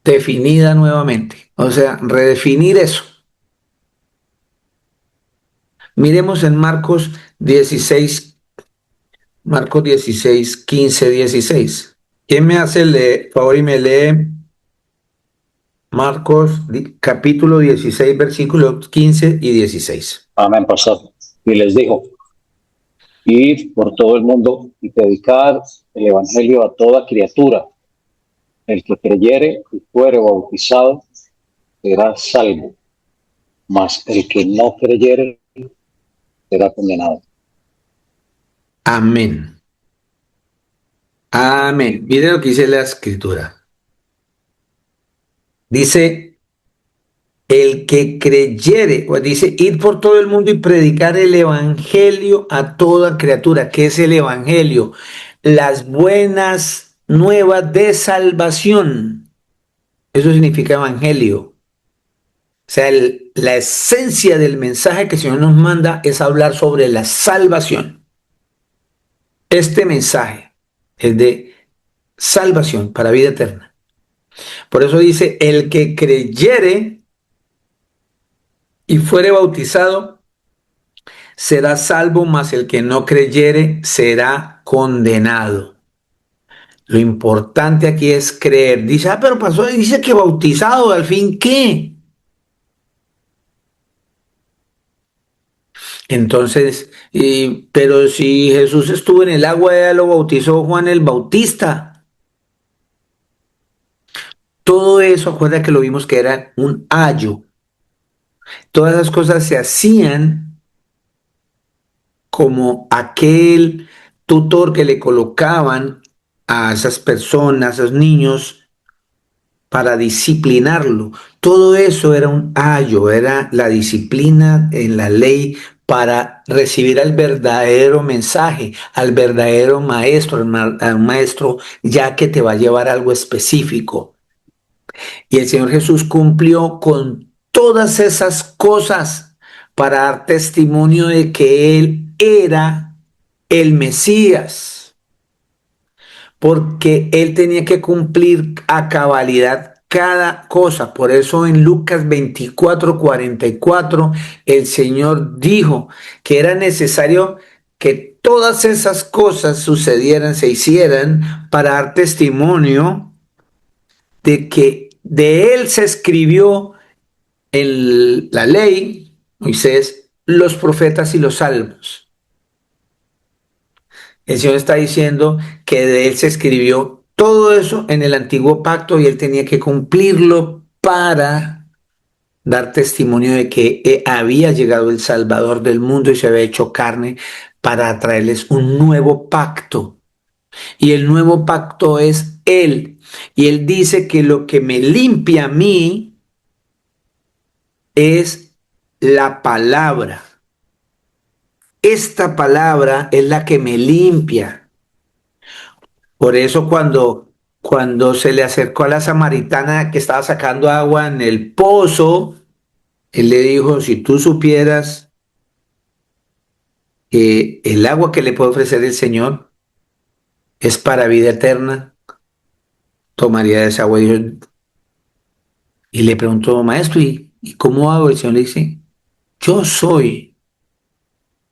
definida nuevamente. O sea, redefinir eso. Miremos en Marcos 16, 15, 16. ¿Quién me hace el favor y me lee Marcos capítulo 16, versículos 15 y 16? Amén, pastor. Y les dijo, id por todo el mundo y predicad el evangelio a toda criatura. El que creyere y fuere bautizado será salvo, mas el que no creyere será condenado. Amén. Amén. Miren lo que dice la escritura. Dice, el que creyere, pues dice, ir por todo el mundo y predicar el evangelio a toda criatura. ¿Qué es el evangelio? Las buenas nuevas de salvación. Eso significa evangelio. O sea, la esencia del mensaje que el Señor nos manda es hablar sobre la salvación. Este mensaje es de salvación para vida eterna. Por eso dice, el que creyere y fuere bautizado será salvo, mas el que no creyere será condenado. Lo importante aquí es creer. Dice, pero pasó, dice que bautizado, al fin, ¿qué? Entonces, pero si Jesús estuvo en el agua, ya lo bautizó Juan el Bautista. Todo eso, acuerda que lo vimos que era un ayo. Todas las cosas se hacían como aquel tutor que le colocaban a esas personas, a esos niños, para disciplinarlo. Todo eso era un ayo, era la disciplina en la ley para recibir al verdadero mensaje, al verdadero maestro, al maestro ya que te va a llevar a algo específico. Y el Señor Jesús cumplió con todas esas cosas para dar testimonio de que Él era el Mesías, porque Él tenía que cumplir a cabalidad cada cosa. Por eso en Lucas 24:44 el Señor dijo que era necesario que todas esas cosas sucedieran, se hicieran para dar testimonio de que de Él se escribió en la ley, Moisés, los profetas y los salmos. El Señor está diciendo que de Él se escribió todo eso en el antiguo pacto y Él tenía que cumplirlo para dar testimonio de que había llegado el Salvador del mundo y se había hecho carne para traerles un nuevo pacto. Y el nuevo pacto es Él. Y Él dice que lo que me limpia a mí es la palabra. Esta palabra es la que me limpia. Por eso cuando se le acercó a la samaritana que estaba sacando agua en el pozo, él le dijo, si tú supieras que el agua que le puede ofrecer el Señor es para vida eterna, tomaría de esa agua. Y le preguntó, maestro, ¿y cómo hago? El Señor le dice, yo soy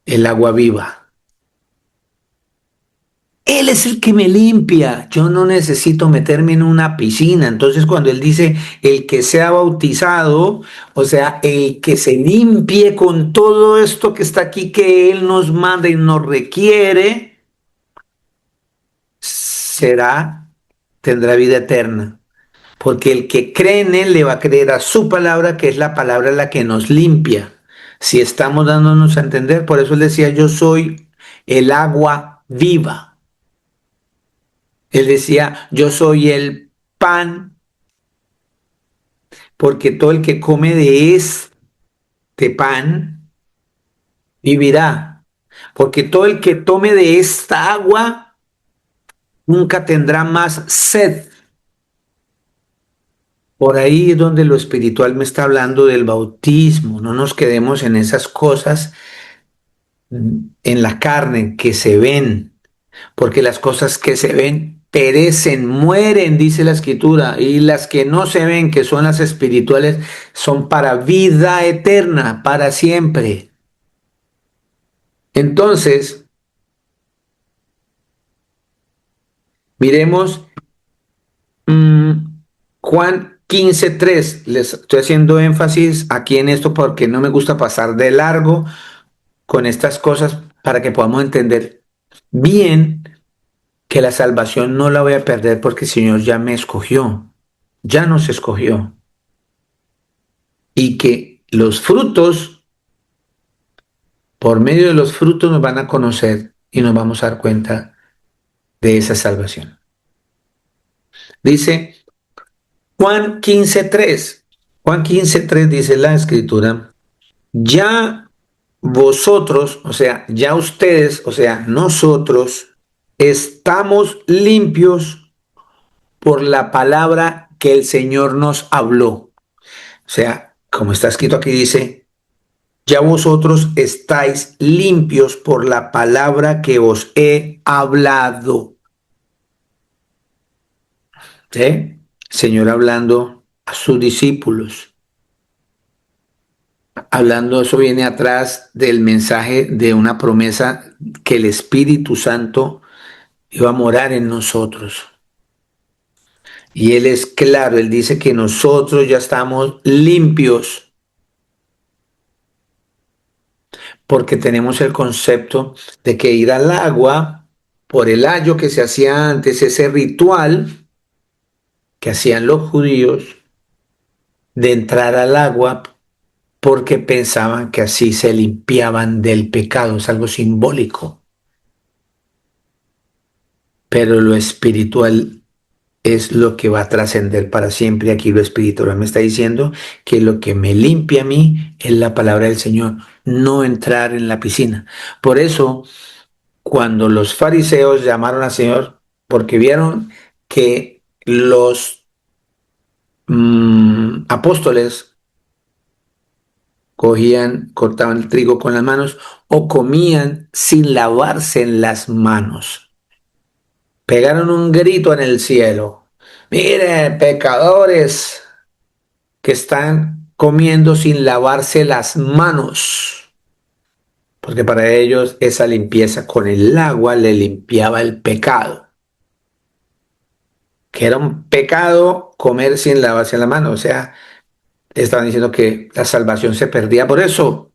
el agua viva. Él es el que me limpia. Yo no necesito meterme en una piscina. Entonces, cuando él dice el que sea bautizado, o sea, el que se limpie con todo esto que está aquí, que él nos manda y nos requiere, será, tendrá vida eterna. Porque el que cree en él le va a creer a su palabra, que es la palabra la que nos limpia. Si estamos dándonos a entender, por eso él decía, yo soy el agua viva. Él decía, yo soy el pan, porque todo el que come de este pan vivirá. Porque todo el que tome de esta agua nunca tendrá más sed. Por ahí es donde lo espiritual me está hablando del bautismo. No nos quedemos en esas cosas en la carne que se ven, porque las cosas que se ven perecen, mueren, dice la escritura, y las que no se ven, que son las espirituales, son para vida eterna, para siempre. Entonces, miremos Juan 15:3. Les estoy haciendo énfasis aquí en esto porque no me gusta pasar de largo con estas cosas para que podamos entender bien que la salvación no la voy a perder porque el Señor ya me escogió, ya nos escogió. Y que los frutos, por medio de los frutos nos van a conocer y nos vamos a dar cuenta de esa salvación. Dice Juan 15:3. Juan 15:3 dice la escritura, ya vosotros, o sea, ya ustedes, o sea, nosotros, estamos limpios por la palabra que el Señor nos habló. O sea, como está escrito aquí, dice, ya vosotros estáis limpios por la palabra que os he hablado. ¿Sí? Señor hablando a sus discípulos. Hablando, eso viene atrás del mensaje de una promesa que el Espíritu Santo iba a morar en nosotros. Y Él es claro, Él dice que nosotros ya estamos limpios porque tenemos el concepto de que ir al agua por el ayo que se hacía antes, ese ritual que hacían los judíos de entrar al agua porque pensaban que así se limpiaban del pecado, es algo simbólico. pero lo espiritual es lo que va a trascender para siempre. Aquí lo espiritual me está diciendo que lo que me limpia a mí es la palabra del Señor, no entrar en la piscina. Por eso, cuando los fariseos llamaron al Señor, porque vieron que los apóstoles cogían, cortaban el trigo con las manos o comían sin lavarse en las manos. Pegaron un grito en el cielo. Miren, pecadores que están comiendo sin lavarse las manos. Porque para ellos esa limpieza con el agua le limpiaba el pecado. Que era un pecado comer sin lavarse la mano. O sea, estaban diciendo que la salvación se perdía por eso.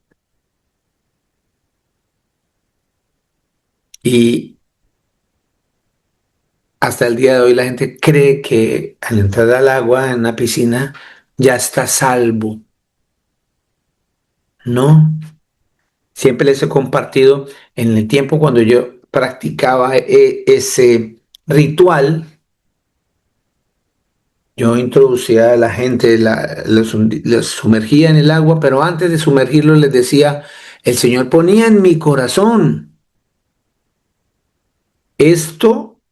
Y hasta el día de hoy la gente cree que al entrar al agua en una piscina ya está salvo. No, siempre les he compartido en el tiempo cuando yo practicaba ese ritual, yo introducía a la gente, los sumergía en el agua, pero antes de sumergirlos les decía, el Señor ponía en mi corazón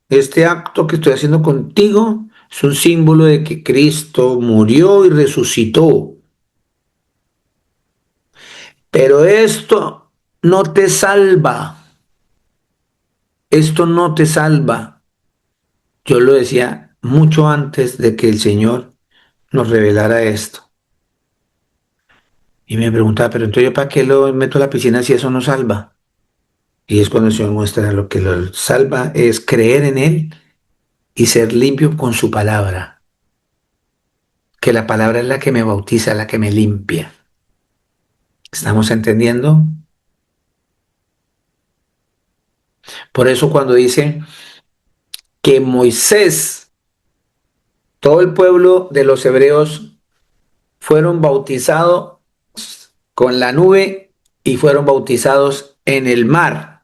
este acto que estoy haciendo contigo es un símbolo de que Cristo murió y resucitó. Pero esto no te salva. Esto no te salva. Yo lo decía mucho antes de que el Señor nos revelara esto. Y me preguntaba, pero entonces yo para qué lo meto a la piscina si eso no salva. Y es cuando el Señor muestra lo que lo salva es creer en Él y ser limpio con su palabra. Que la palabra es la que me bautiza, la que me limpia. ¿Estamos entendiendo? Por eso cuando dice que Moisés, todo el pueblo de los hebreos fueron bautizados con la nube y fueron bautizados en el mar.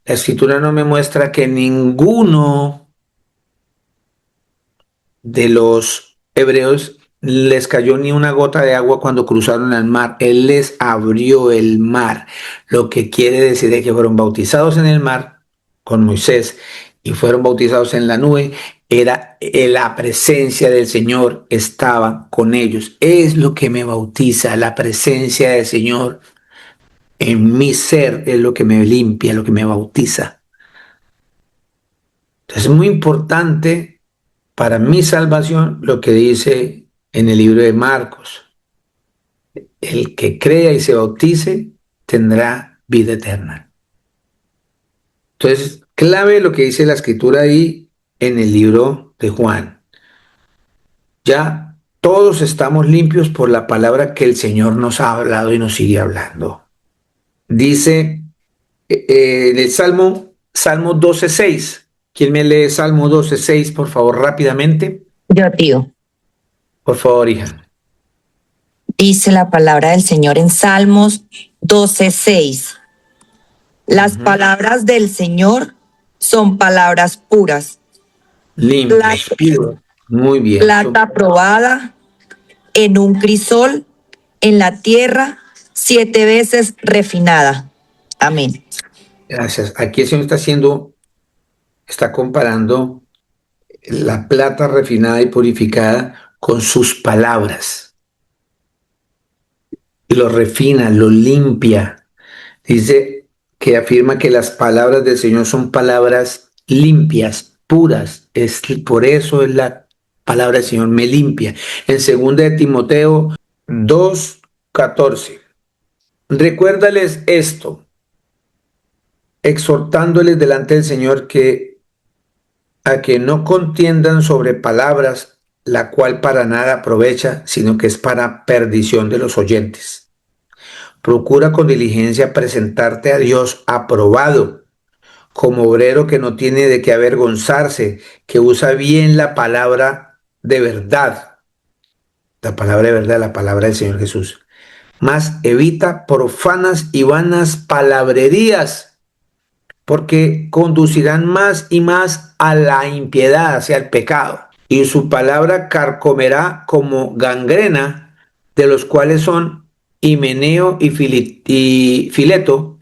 La escritura no me muestra que ninguno de los hebreos les cayó ni una gota de agua cuando cruzaron el mar. Él les abrió el mar, lo que quiere decir es que fueron bautizados en el mar con Moisés y fueron bautizados en la nube. Era la presencia del Señor estaba con ellos. Es lo que me bautiza, la presencia del Señor en mi ser es lo que me limpia, lo que me bautiza. Entonces es muy importante para mi salvación lo que dice en el libro de Marcos. El que crea y se bautice tendrá vida eterna. Entonces, clave lo que dice la escritura ahí en el libro de Juan. Ya todos estamos limpios por la palabra que el Señor nos ha hablado y nos sigue hablando. Dice en el Salmo 12:6. ¿Quién me lee Salmo 12:6, por favor, rápidamente? Yo, tío. Por favor, hija. Dice la palabra del Señor en Salmos 12:6. Las palabras del Señor son palabras puras. Limpios, puro. Muy bien. Plata probada en un crisol, en la tierra, 7 veces refinada. Amén. Gracias. Aquí el Señor está comparando la plata refinada y purificada con sus palabras. Lo refina, lo limpia. Dice que afirma que las palabras del Señor son palabras limpias, puras. Por eso es la palabra del Señor me limpia. En 2 de Timoteo 2:14. Recuérdales esto, exhortándoles delante del Señor a que no contiendan sobre palabras, la cual para nada aprovecha, sino que es para perdición de los oyentes. Procura con diligencia presentarte a Dios aprobado, como obrero que no tiene de qué avergonzarse, que usa bien la palabra de verdad. La palabra de verdad, la palabra del Señor Jesús. Mas evita profanas y vanas palabrerías, porque conducirán más y más a la impiedad, hacia el pecado. Y su palabra carcomerá como gangrena, de los cuales son Himeneo y Fileto,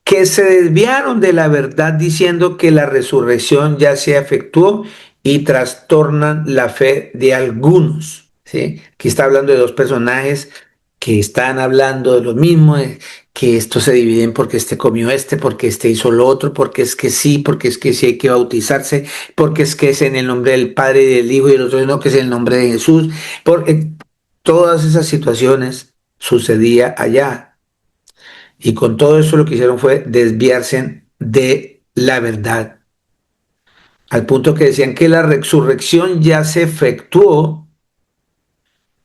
que se desviaron de la verdad diciendo que la resurrección ya se efectuó y trastornan la fe de algunos. ¿Sí? Aquí está hablando de dos personajes que están hablando de lo mismo, de que estos se dividen porque este comió este, porque este hizo lo otro, porque es que sí, porque es que sí hay que bautizarse, porque es que es en el nombre del Padre y del Hijo y el otro no, que es en el nombre de Jesús. Porque todas esas situaciones sucedía allá. Y con todo eso lo que hicieron fue desviarse de la verdad. Al punto que decían que la resurrección ya se efectuó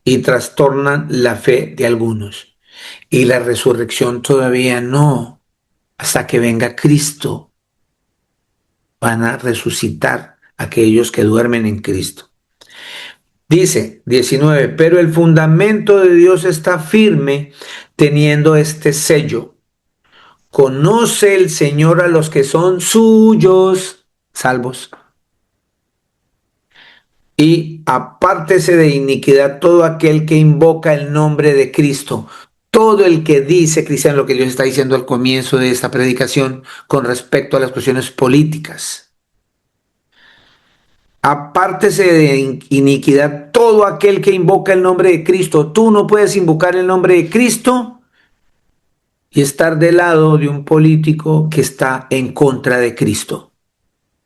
y trastornan la fe de algunos. Y la resurrección todavía no. Hasta que venga Cristo van a resucitar aquellos que duermen en Cristo. Dice 19, pero el fundamento de Dios está firme teniendo este sello. Conoce el Señor a los que son suyos, salvos. Y apártese de iniquidad todo aquel que invoca el nombre de Cristo. Todo el que dice cristiano, lo que Dios está diciendo al comienzo de esta predicación con respecto a las cuestiones políticas. Apártese de iniquidad todo aquel que invoca el nombre de Cristo. Tú no puedes invocar el nombre de Cristo y estar del lado de un político que está en contra de Cristo.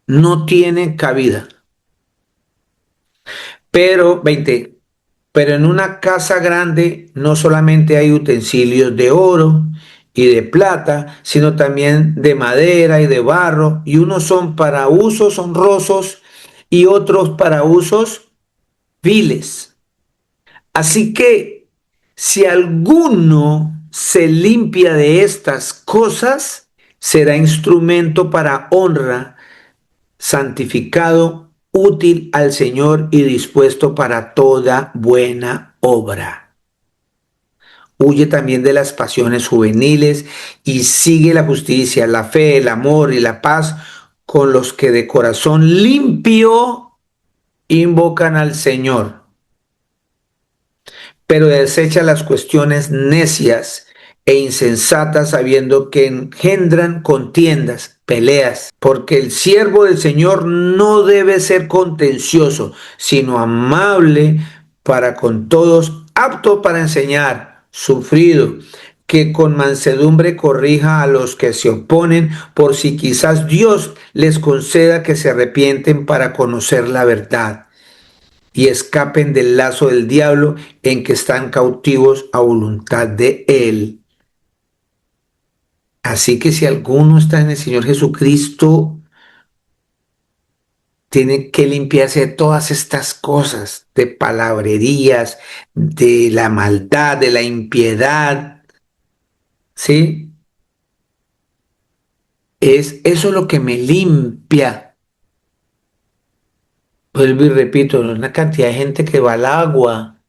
No tiene cabida. Pero, 20, pero en una casa grande no solamente hay utensilios de oro y de plata, sino también de madera y de barro, y unos son para usos honrosos y otros para usos viles. Así que si alguno se limpia de estas cosas, será instrumento para honra, santificado, útil al Señor y dispuesto para toda buena obra. Huye también de las pasiones juveniles y sigue la justicia, la fe, el amor y la paz con los que de corazón limpio invocan al Señor. Pero desecha las cuestiones necias e insensatas, sabiendo que engendran contiendas, peleas, porque el siervo del Señor no debe ser contencioso, sino amable para con todos, apto para enseñar, sufrido, que con mansedumbre corrija a los que se oponen, por si quizás Dios les conceda que se arrepienten para conocer la verdad y escapen del lazo del diablo en que están cautivos a voluntad de Él. Así que si alguno está en el Señor Jesucristo, tiene que limpiarse de todas estas cosas, de palabrerías, de la maldad, de la impiedad. ¿Sí? Es eso lo que me limpia. Vuelvo y repito, una cantidad de gente que va al agua,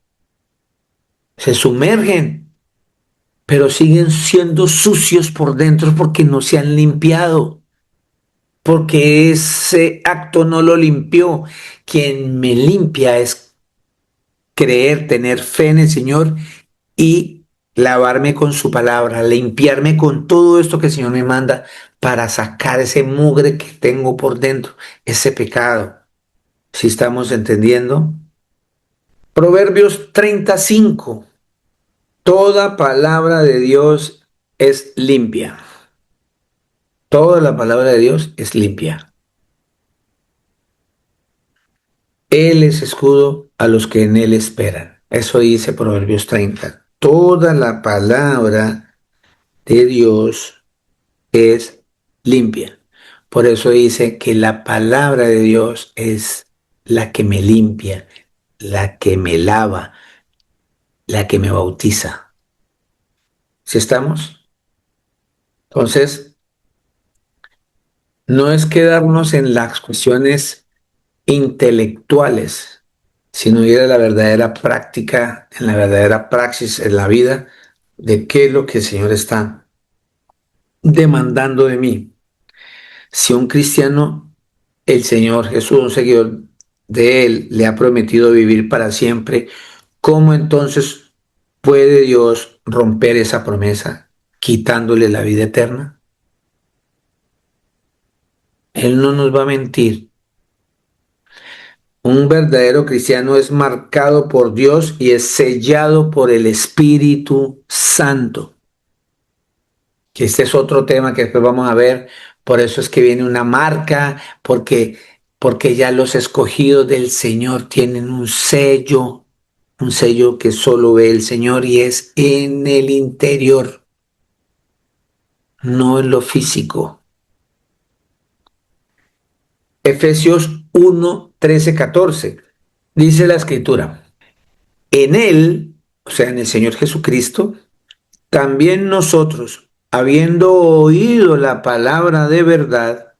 se sumergen, pero siguen siendo sucios por dentro porque no se han limpiado, porque ese acto no lo limpió. Quien me limpia es creer, tener fe en el Señor y lavarme con su palabra, limpiarme con todo esto que el Señor me manda para sacar ese mugre que tengo por dentro, ese pecado. ¿Sí estamos entendiendo? Proverbios 35. Toda palabra de Dios es limpia. Toda la palabra de Dios es limpia. Él es escudo a los que en Él esperan. Eso dice Proverbios 30. Toda la palabra de Dios es limpia. Por eso dice que la palabra de Dios es la que me limpia, la que me lava, la que me bautiza. ¿Sí estamos? Entonces, no es quedarnos en las cuestiones intelectuales, sino ir a la verdadera práctica, en la verdadera praxis en la vida de qué es lo que el Señor está demandando de mí. Si un cristiano, el Señor Jesús, un seguidor de Él, le ha prometido vivir para siempre, ¿cómo entonces puede Dios romper esa promesa quitándole la vida eterna? Él no nos va a mentir. Un verdadero cristiano es marcado por Dios y es sellado por el Espíritu Santo. Que este es otro tema que después vamos a ver. Por eso es que viene una marca, porque ya los escogidos del Señor tienen un sello que solo ve el Señor y es en el interior, no en lo físico. Efesios 1, 13, 14. Dice la escritura, en Él, o sea, en el Señor Jesucristo, también nosotros, habiendo oído la palabra de verdad,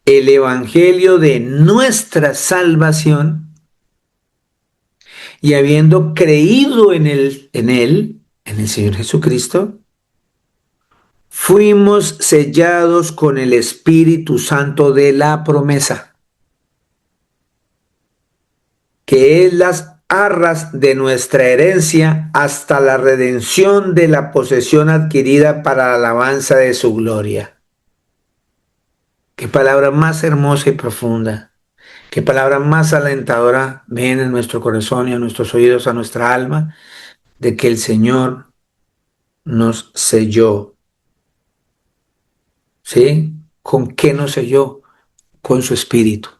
el evangelio de nuestra salvación, y habiendo creído en el Señor Jesucristo, fuimos sellados con el Espíritu Santo de la promesa, que es las arras de nuestra herencia hasta la redención de la posesión adquirida para la alabanza de su gloria. Qué palabra más hermosa y profunda. Qué palabra más alentadora ven en nuestro corazón y a nuestros oídos, a nuestra alma, de que el Señor nos selló. ¿Sí? ¿Con qué nos selló? Con su Espíritu.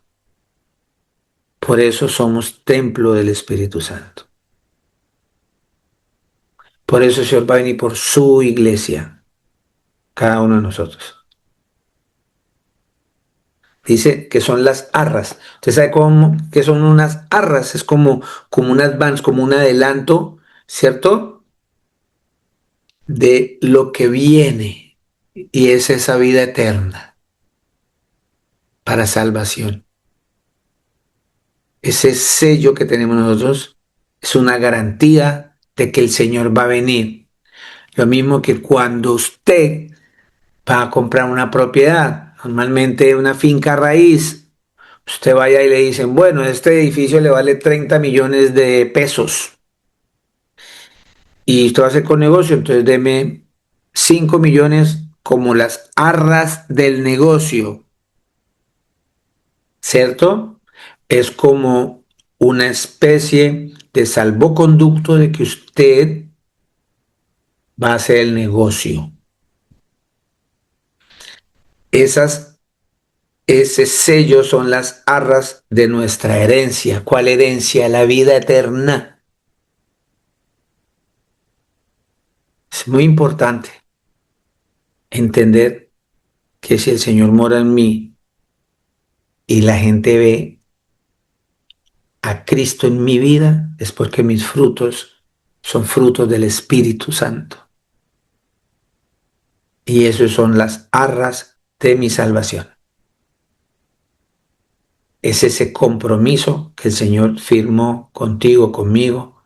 Por eso somos templo del Espíritu Santo. Por eso el Señor va a venir por su iglesia, cada uno de nosotros. Dice que son las arras. ¿Usted sabe cómo que son unas arras? Es como un advance, como un adelanto, ¿cierto? De lo que viene. Y es esa vida eterna para salvación. Ese sello que tenemos nosotros es una garantía de que el Señor va a venir. Lo mismo que cuando usted va a comprar una propiedad, normalmente una finca raíz, usted vaya y le dicen, bueno, este edificio le vale 30 millones de pesos y usted va a hacer con negocio, entonces deme 5 millones como las arras del negocio, ¿cierto? Es como una especie de salvoconducto de que usted va a hacer el negocio. Ese sello son las arras de nuestra herencia. ¿Cuál herencia? La vida eterna. Es muy importante entender que si el Señor mora en mí y la gente ve a Cristo en mi vida, es porque mis frutos son frutos del Espíritu Santo. Y esos son las arras de mi salvación. Es ese compromiso que el Señor firmó contigo, conmigo,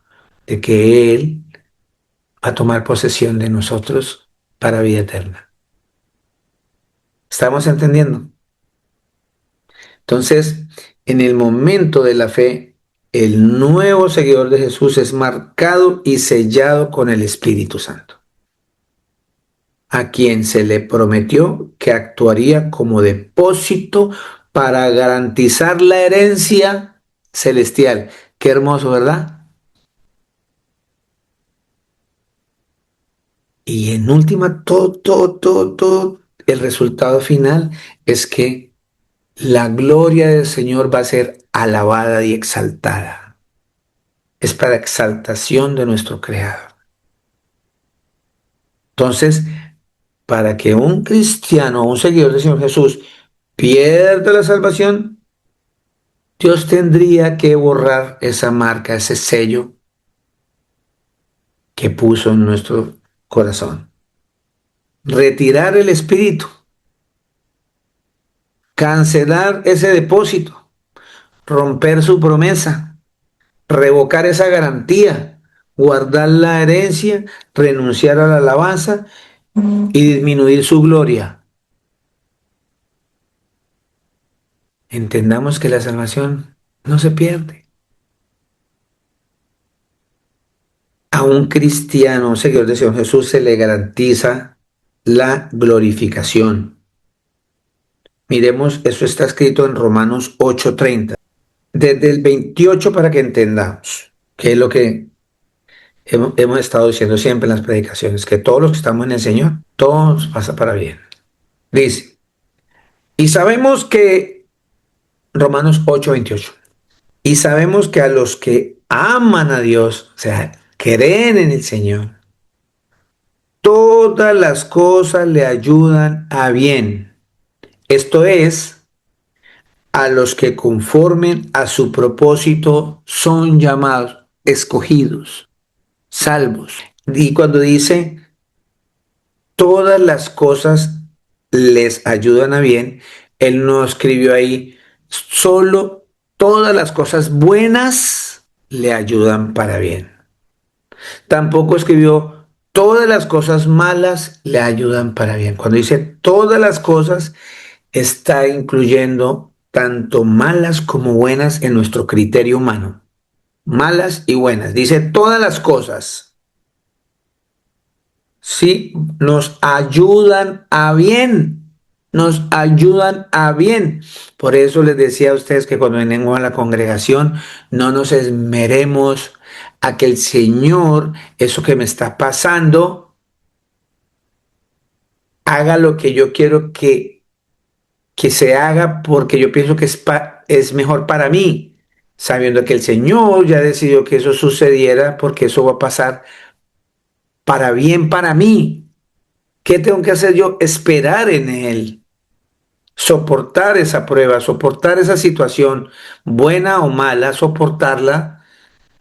de que Él va a tomar posesión de nosotros para vida eterna. ¿Estamos entendiendo? Entonces, en el momento de la fe, el nuevo seguidor de Jesús es marcado y sellado con el Espíritu Santo, a quien se le prometió que actuaría como depósito para garantizar la herencia celestial. Qué hermoso, ¿verdad? Y en última, todo, el resultado final es que la gloria del Señor va a ser alabada y exaltada. Es para exaltación de nuestro Creador. Entonces, para que un cristiano o un seguidor del Señor Jesús pierda la salvación, Dios tendría que borrar esa marca, ese sello que puso en nuestro corazón. Retirar el espíritu, cancelar ese depósito, romper su promesa, revocar esa garantía, guardar la herencia, renunciar a la alabanza y disminuir su gloria. entendamos que la salvación no se pierde. A un cristiano, seguidor del Señor Jesús, se le garantiza la glorificación. Miremos, eso está escrito en Romanos 8:30. Desde el 28 para que entendamos, que es lo que hemos estado diciendo siempre en las predicaciones, que todos los que estamos en el Señor, todo nos pasa para bien. Dice, y sabemos que, Romanos 8:28, y sabemos que a los que aman a Dios, o sea, creen en el Señor, todas las cosas le ayudan a bien. Esto es, a los que conformen a su propósito son llamados, escogidos, salvos. Y cuando dice todas las cosas les ayudan a bien, él no escribió ahí solo todas las cosas buenas le ayudan para bien. Tampoco escribió todas las cosas malas le ayudan para bien. Cuando dice todas las cosas, está incluyendo tanto malas como buenas en nuestro criterio humano. Malas y buenas. Dice todas las cosas. Sí, nos ayudan a bien. Nos ayudan a bien. Por eso les decía a ustedes que cuando venimos a la congregación, no nos esmeremos a que el Señor, eso que me está pasando, haga lo que yo quiero que se haga porque yo pienso que es mejor para mí, sabiendo que el Señor ya decidió que eso sucediera porque eso va a pasar para bien para mí. ¿Qué tengo que hacer yo? Esperar en Él, soportar esa prueba, soportar esa situación, buena o mala, soportarla,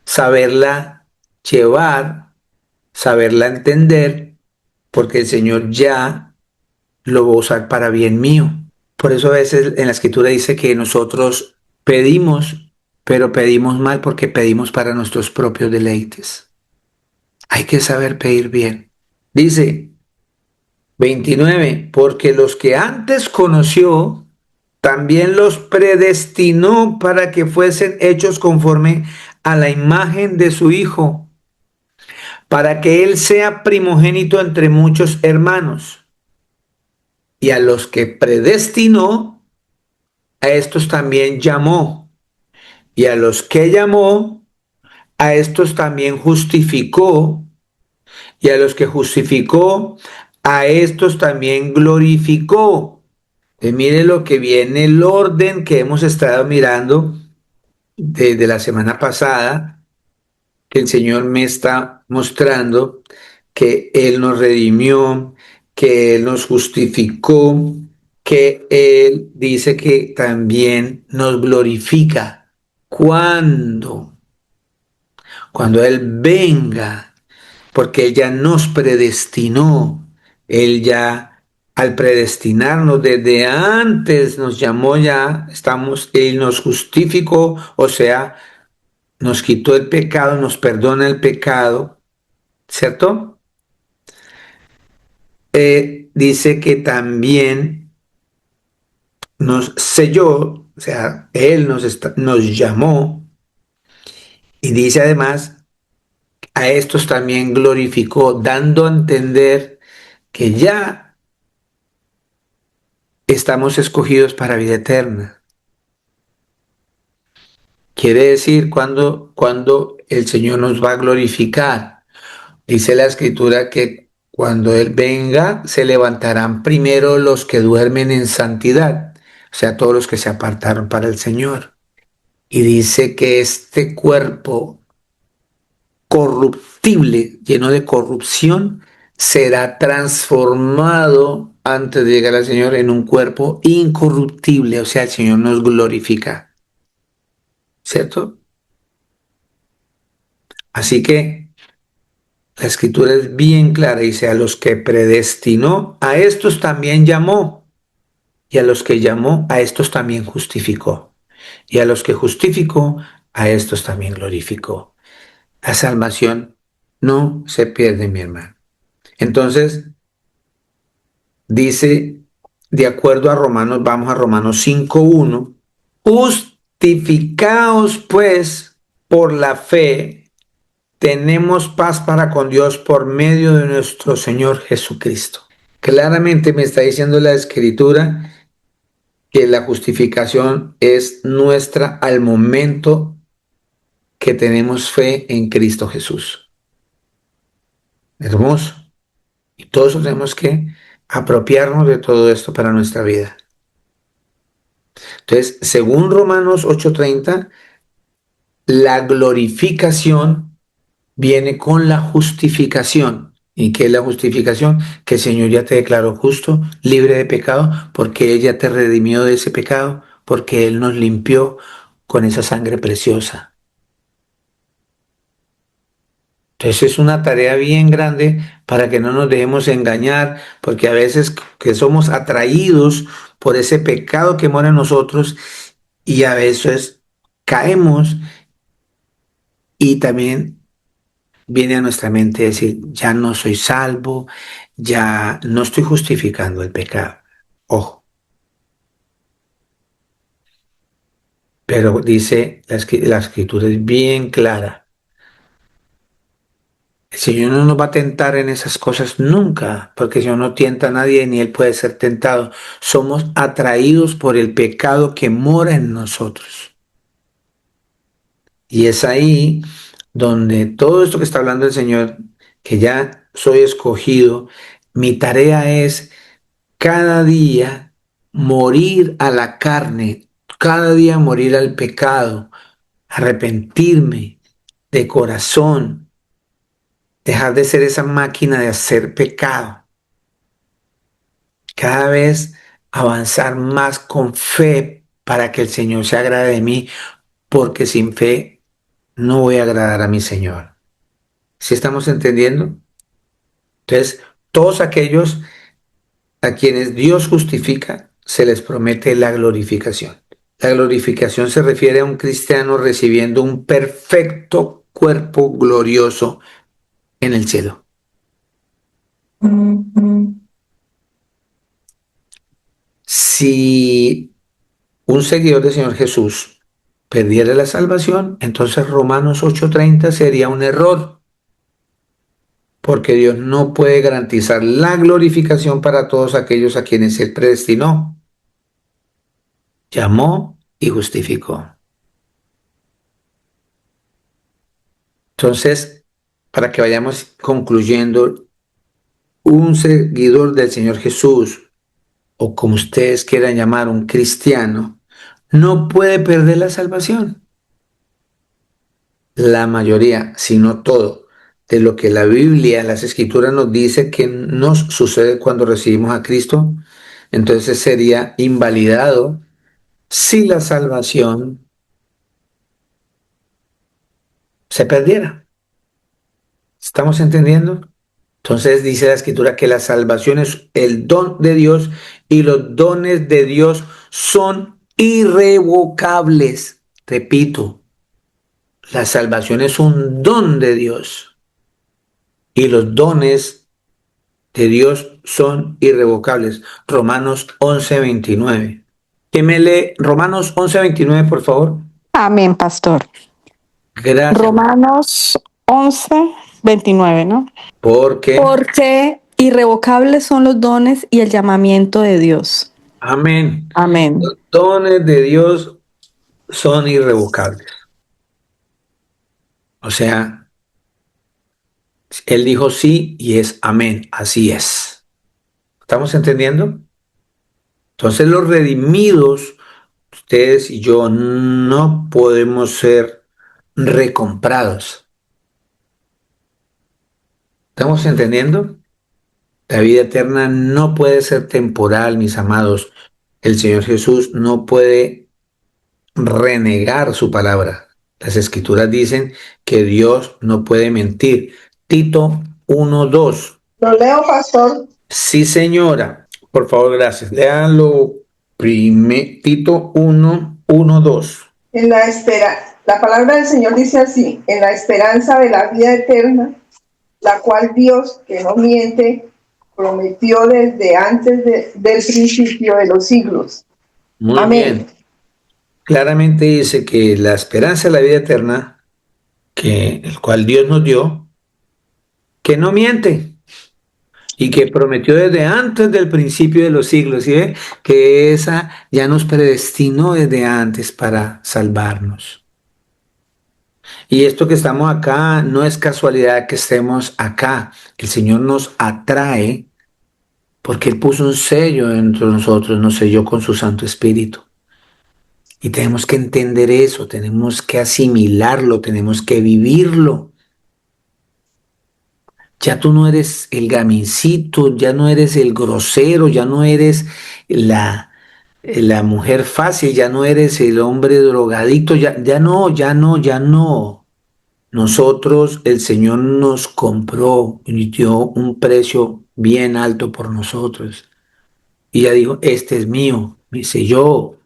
saberla llevar, saberla entender, porque el Señor ya lo va a usar para bien mío. Por eso a veces en la escritura dice que nosotros pedimos, pero pedimos mal porque pedimos para nuestros propios deleites. Hay que saber pedir bien. Dice 29, porque los que antes conoció, también los predestinó para que fuesen hechos conforme a la imagen de su Hijo, para que Él sea primogénito entre muchos hermanos. Y a los que predestinó, a estos también llamó, y a los que llamó, a estos también justificó, y a los que justificó, a estos también glorificó. Mire lo que viene, el orden que hemos estado mirando desde la semana pasada, que el Señor me está mostrando que Él nos redimió, que Él nos justificó, que Él dice que también nos glorifica. ¿Cuándo? Cuando Él venga, porque Él ya nos predestinó, Él ya al predestinarnos desde antes nos llamó ya, Él nos justificó, o sea, nos quitó el pecado, nos perdona el pecado, ¿cierto? Dice que también nos selló, o sea, Él nos llamó y dice además, a estos también glorificó, dando a entender que ya estamos escogidos para vida eterna. Quiere decir cuando el Señor nos va a glorificar. Dice la Escritura que cuando Él venga, se levantarán primero los que duermen en santidad, o sea, todos los que se apartaron para el Señor. Y dice que este cuerpo corruptible, lleno de corrupción, será transformado antes de llegar al Señor en un cuerpo incorruptible, o sea, el Señor nos glorifica, ¿cierto? Así que la escritura es bien clara, dice, a los que predestinó, a estos también llamó, y a los que llamó, a estos también justificó, y a los que justificó, a estos también glorificó. La salvación no se pierde, mi hermano. Entonces, dice, de acuerdo a Romanos, vamos a Romanos 5:1, Justificados pues por la fe, tenemos paz para con Dios por medio de nuestro Señor Jesucristo. Claramente me está diciendo la Escritura que la justificación es nuestra al momento que tenemos fe en Cristo Jesús. Hermoso. Y todos tenemos que apropiarnos de todo esto para nuestra vida. Entonces, según Romanos 8:30, la glorificación viene con la justificación. ¿Y qué es la justificación? Que el Señor ya te declaró justo, libre de pecado, porque Él ya te redimió de ese pecado, porque Él nos limpió con esa sangre preciosa. Entonces es una tarea bien grande para que no nos dejemos engañar, porque a veces que somos atraídos por ese pecado que mora en nosotros y a veces caemos y también viene a nuestra mente decir, ya no soy salvo, ya no estoy justificando el pecado. Ojo, pero dice la escritura es bien clara. El Señor no nos va a tentar en esas cosas nunca, porque el Señor no tienta a nadie ni Él puede ser tentado. Somos atraídos por el pecado que mora en nosotros. Y es ahí donde todo esto que está hablando el Señor, que ya soy escogido, mi tarea es cada día morir a la carne, cada día morir al pecado, arrepentirme de corazón, dejar de ser esa máquina de hacer pecado, cada vez avanzar más con fe para que el Señor se agrade de mí, porque sin fe no voy a agradar a mi Señor. ¿Sí estamos entendiendo? Entonces, todos aquellos a quienes Dios justifica, se les promete la glorificación. La glorificación se refiere a un cristiano recibiendo un perfecto cuerpo glorioso en el cielo. Si un seguidor del Señor Jesús perdiera la salvación, entonces Romanos 8:30 sería un error, porque Dios no puede garantizar la glorificación para todos aquellos a quienes Él predestinó, llamó y justificó. Entonces, para que vayamos concluyendo, un seguidor del Señor Jesús, o como ustedes quieran llamar, un cristiano, no puede perder la salvación. La mayoría, si no todo, de lo que la Biblia, las Escrituras nos dice que nos sucede cuando recibimos a Cristo, entonces sería invalidado si la salvación se perdiera. ¿Estamos entendiendo? Entonces dice la Escritura que la salvación es el don de Dios y los dones de Dios son irrevocables. Repito, la salvación es un don de Dios y los dones de Dios son irrevocables. Romanos 11:29. ¿Quién me lee Romanos 11:29, por favor? Amén, pastor. Gracias. Romanos 11:29, ¿no? Porque, Porque irrevocables son los dones y el llamamiento de Dios. amén, Amén. los dones de Dios son irrevocables. O sea, Él dijo sí y es amén, así es. ¿Estamos entendiendo? Entonces los redimidos, ustedes y yo, no podemos ser recomprados. ¿Estamos entendiendo? La vida eterna no puede ser temporal, mis amados. El Señor Jesús no puede renegar su palabra. Las Escrituras dicen que Dios no puede mentir. Tito 1:2. Lo leo, pastor. Sí, señora. Por favor, gracias. Léanlo. Tito 1:2. La palabra del Señor dice así: en la esperanza de la vida eterna, la cual Dios, que no miente, prometió desde antes del principio de los siglos. Muy Amén. bien. claramente dice que la esperanza de la vida eterna, que el cual Dios nos dio, que no miente y que prometió desde antes del principio de los siglos, ¿sí ve? Que esa ya nos predestinó desde antes para salvarnos. Y esto que estamos acá no es casualidad que estemos acá. El Señor nos atrae porque Él puso un sello dentro de nosotros, nos selló con su Santo Espíritu. Y tenemos que entender eso, tenemos que asimilarlo, tenemos que vivirlo. Ya tú no eres el gamincito, ya no eres el grosero, ya no eres la mujer fácil, ya no eres el hombre drogadicto, ya no, ya no, ya no. Nosotros, el Señor nos compró y dio un precio bien alto por nosotros. Y ella dijo, este es mío, me selló.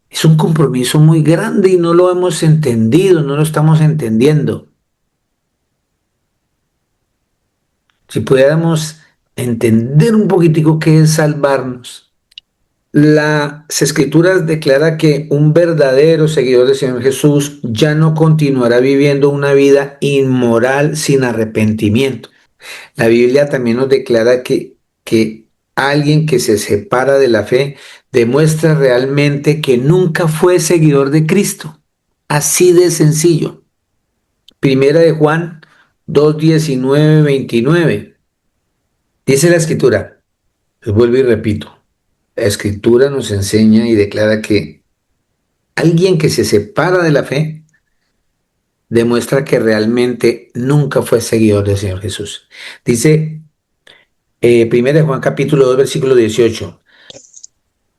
Es un compromiso muy grande y no lo hemos entendido, no lo estamos entendiendo. Si pudiéramos entender un poquitico qué es salvarnos. Las Escrituras declara que un verdadero seguidor del Señor Jesús ya no continuará viviendo una vida inmoral sin arrepentimiento. La Biblia también nos declara que alguien que se separa de la fe demuestra realmente que nunca fue seguidor de Cristo. Así de sencillo. Primera de Juan 2, 19, 29. Dice la Escritura, les vuelvo y repito, la Escritura nos enseña y declara que alguien que se separa de la fe demuestra que realmente nunca fue seguidor del Señor Jesús. Dice Primera de Juan capítulo 2, versículo 18.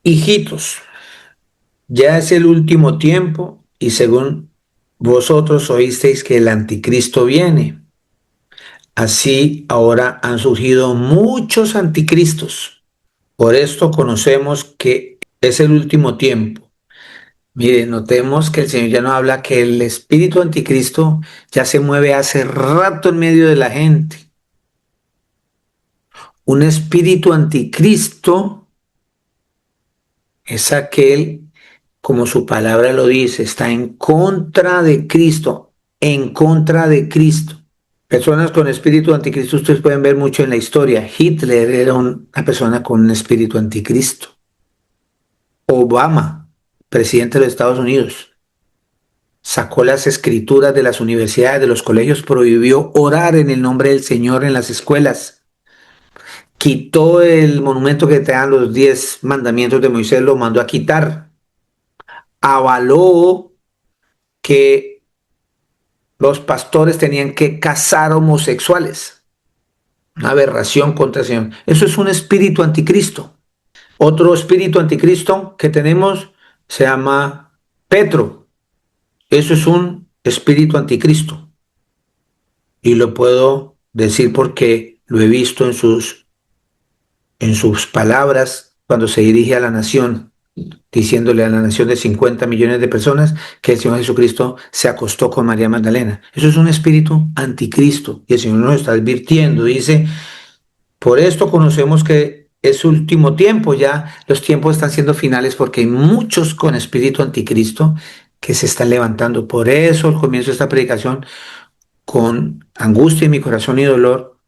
Hijitos, ya es el último tiempo y según vosotros oísteis que el anticristo viene. Así ahora han surgido muchos anticristos. Por esto conocemos que es el último tiempo. Mire, notemos que el Señor ya nos habla que el espíritu anticristo ya se mueve hace rato en medio de la gente. Un espíritu anticristo es aquel, como su palabra lo dice, está en contra de Cristo, en contra de Cristo. Personas con espíritu anticristo ustedes pueden ver mucho en la historia. Hitler era una persona con un espíritu anticristo. Obama, presidente de los Estados Unidos, sacó las escrituras de las universidades, de los colegios, prohibió orar en el nombre del Señor en las escuelas. Quitó el monumento que te dan los 10 mandamientos de Moisés, lo mandó a quitar. Avaló que los pastores tenían que casar homosexuales. Una aberración contra el Señor. Eso es un espíritu anticristo. Otro espíritu anticristo que tenemos se llama Petro. Eso es un espíritu anticristo. Y lo puedo decir porque lo he visto en sus palabras cuando se dirige a la nación, diciéndole a la nación de 50 millones de personas que el Señor Jesucristo se acostó con María Magdalena. Eso es un espíritu anticristo. Y el Señor nos está advirtiendo. Dice, por esto conocemos que es último tiempo, ya los tiempos están siendo finales porque hay muchos con espíritu anticristo que se están levantando. Por eso al comienzo de esta predicación, con angustia en mi corazón y dolor,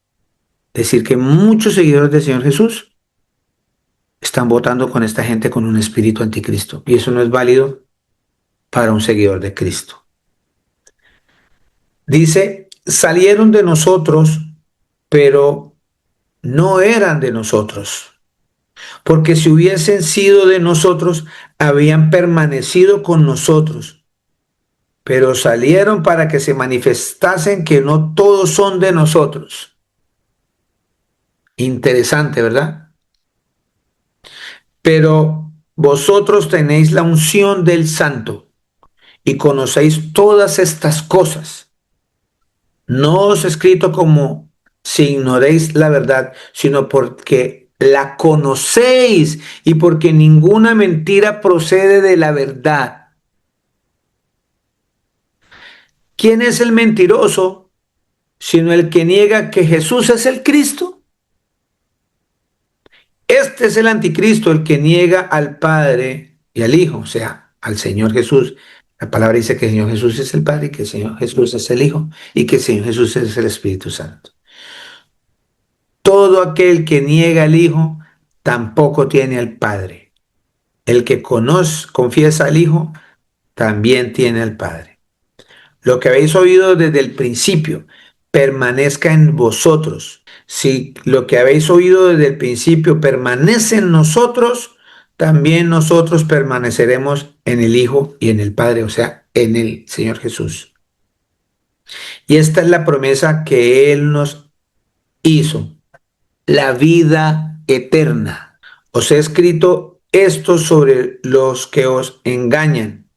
decir que muchos seguidores del Señor Jesús están votando con esta gente con un espíritu anticristo. Y eso no es válido para un seguidor de Cristo. Dice, salieron de nosotros, pero no eran de nosotros. Porque si hubiesen sido de nosotros, habían permanecido con nosotros. Pero salieron para que se manifestasen que no todos son de nosotros. Interesante, ¿verdad? Pero vosotros tenéis la unción del Santo y conocéis todas estas cosas. No os he escrito como si ignoréis la verdad, sino porque la conocéis y porque ninguna mentira procede de la verdad. ¿Quién es el mentiroso sino el que niega que Jesús es el Cristo? Este es el anticristo, el que niega al Padre y al Hijo, o sea, al Señor Jesús. La palabra dice que el Señor Jesús es el Padre, que el Señor Jesús es el Hijo y que el Señor Jesús es el Espíritu Santo. Todo aquel que niega al Hijo tampoco tiene al Padre. El que confiesa al Hijo también tiene al Padre. Lo que habéis oído desde el principio permanezca en vosotros. Si lo que habéis oído desde el principio permanece en nosotros, también nosotros permaneceremos en el Hijo y en el Padre, o sea, en el Señor Jesús. Y esta es la promesa que Él nos hizo, la vida eterna. Os he escrito esto sobre los que os engañan,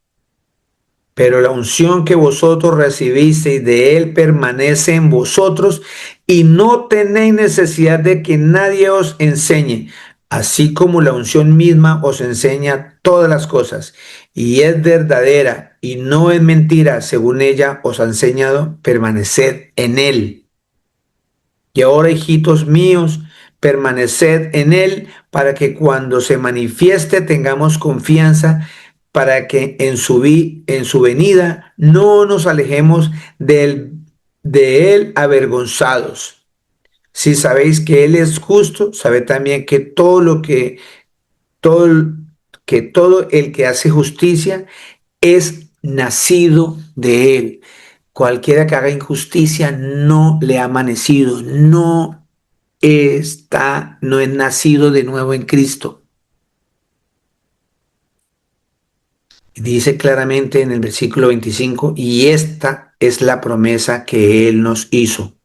pero la unción que vosotros recibisteis de Él permanece en vosotros y no tenéis necesidad de que nadie os enseñe, así como la unción misma os enseña todas las cosas y es verdadera y no es mentira, según ella os ha enseñado, permaneced en Él. Y ahora, hijitos míos, permaneced en Él para que cuando se manifieste tengamos confianza para que en su venida no nos alejemos de Él avergonzados. Si sabéis que Él es justo, sabed también que todo el que hace justicia es nacido de Él. Cualquiera que haga injusticia no le ha amanecido, no es nacido de nuevo en Cristo. Dice claramente en el versículo 25, y esta es la promesa que Él nos hizo,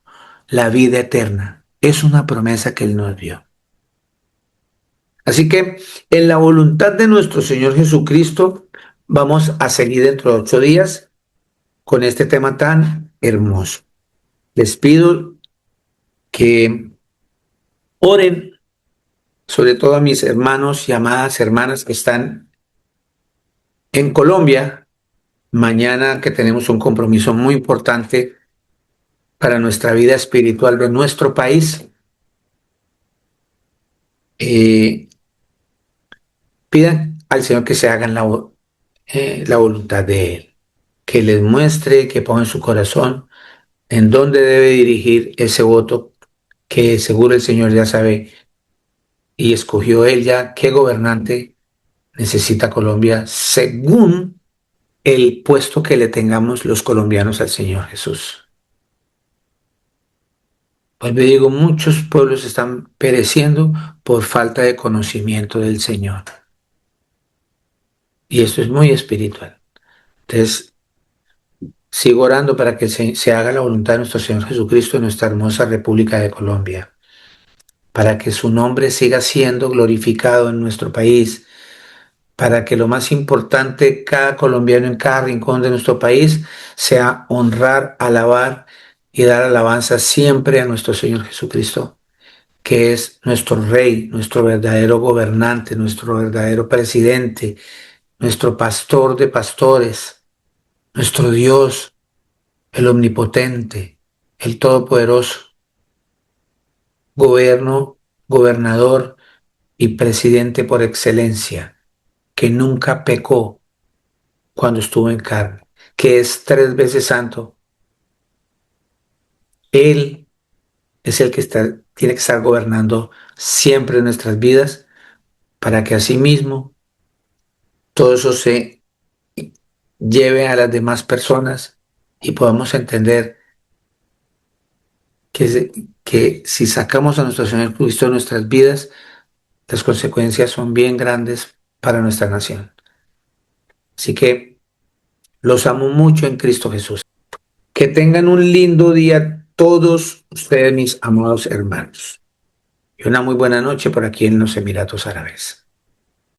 la vida eterna. Es una promesa que Él nos dio. Así que en la voluntad de nuestro Señor Jesucristo vamos a seguir dentro de 8 días con este tema tan hermoso. Les pido que oren, sobre todo a mis hermanos y amadas hermanas que están en Colombia, mañana que tenemos un compromiso muy importante para nuestra vida espiritual de nuestro país. Pidan al Señor que se hagan la voluntad de Él, que les muestre, que ponga en su corazón en dónde debe dirigir ese voto, que seguro el Señor ya sabe y escogió Él ya qué gobernante necesita Colombia según el puesto que le tengamos los colombianos al Señor Jesús. Pues me digo, muchos pueblos están pereciendo por falta de conocimiento del Señor. Y esto es muy espiritual. Entonces, sigo orando para que se haga la voluntad de nuestro Señor Jesucristo en nuestra hermosa República de Colombia, para que su nombre siga siendo glorificado en nuestro país, para que lo más importante, cada colombiano en cada rincón de nuestro país, sea honrar, alabar y dar alabanza siempre a nuestro Señor Jesucristo, que es nuestro Rey, nuestro verdadero gobernante, nuestro verdadero presidente, nuestro pastor de pastores, nuestro Dios, el omnipotente, el todopoderoso, gobernador y presidente por excelencia, que nunca pecó cuando estuvo en carne, que es 3 veces santo. Él es el que tiene que estar gobernando siempre nuestras vidas para que asimismo todo eso se lleve a las demás personas y podamos entender que si sacamos a nuestro Señor Cristo de nuestras vidas, las consecuencias son bien grandes para nuestra nación. Así que los amo mucho en Cristo Jesús. Que tengan un lindo día todos ustedes, mis amados hermanos. Y una muy buena noche por aquí en los Emiratos Árabes.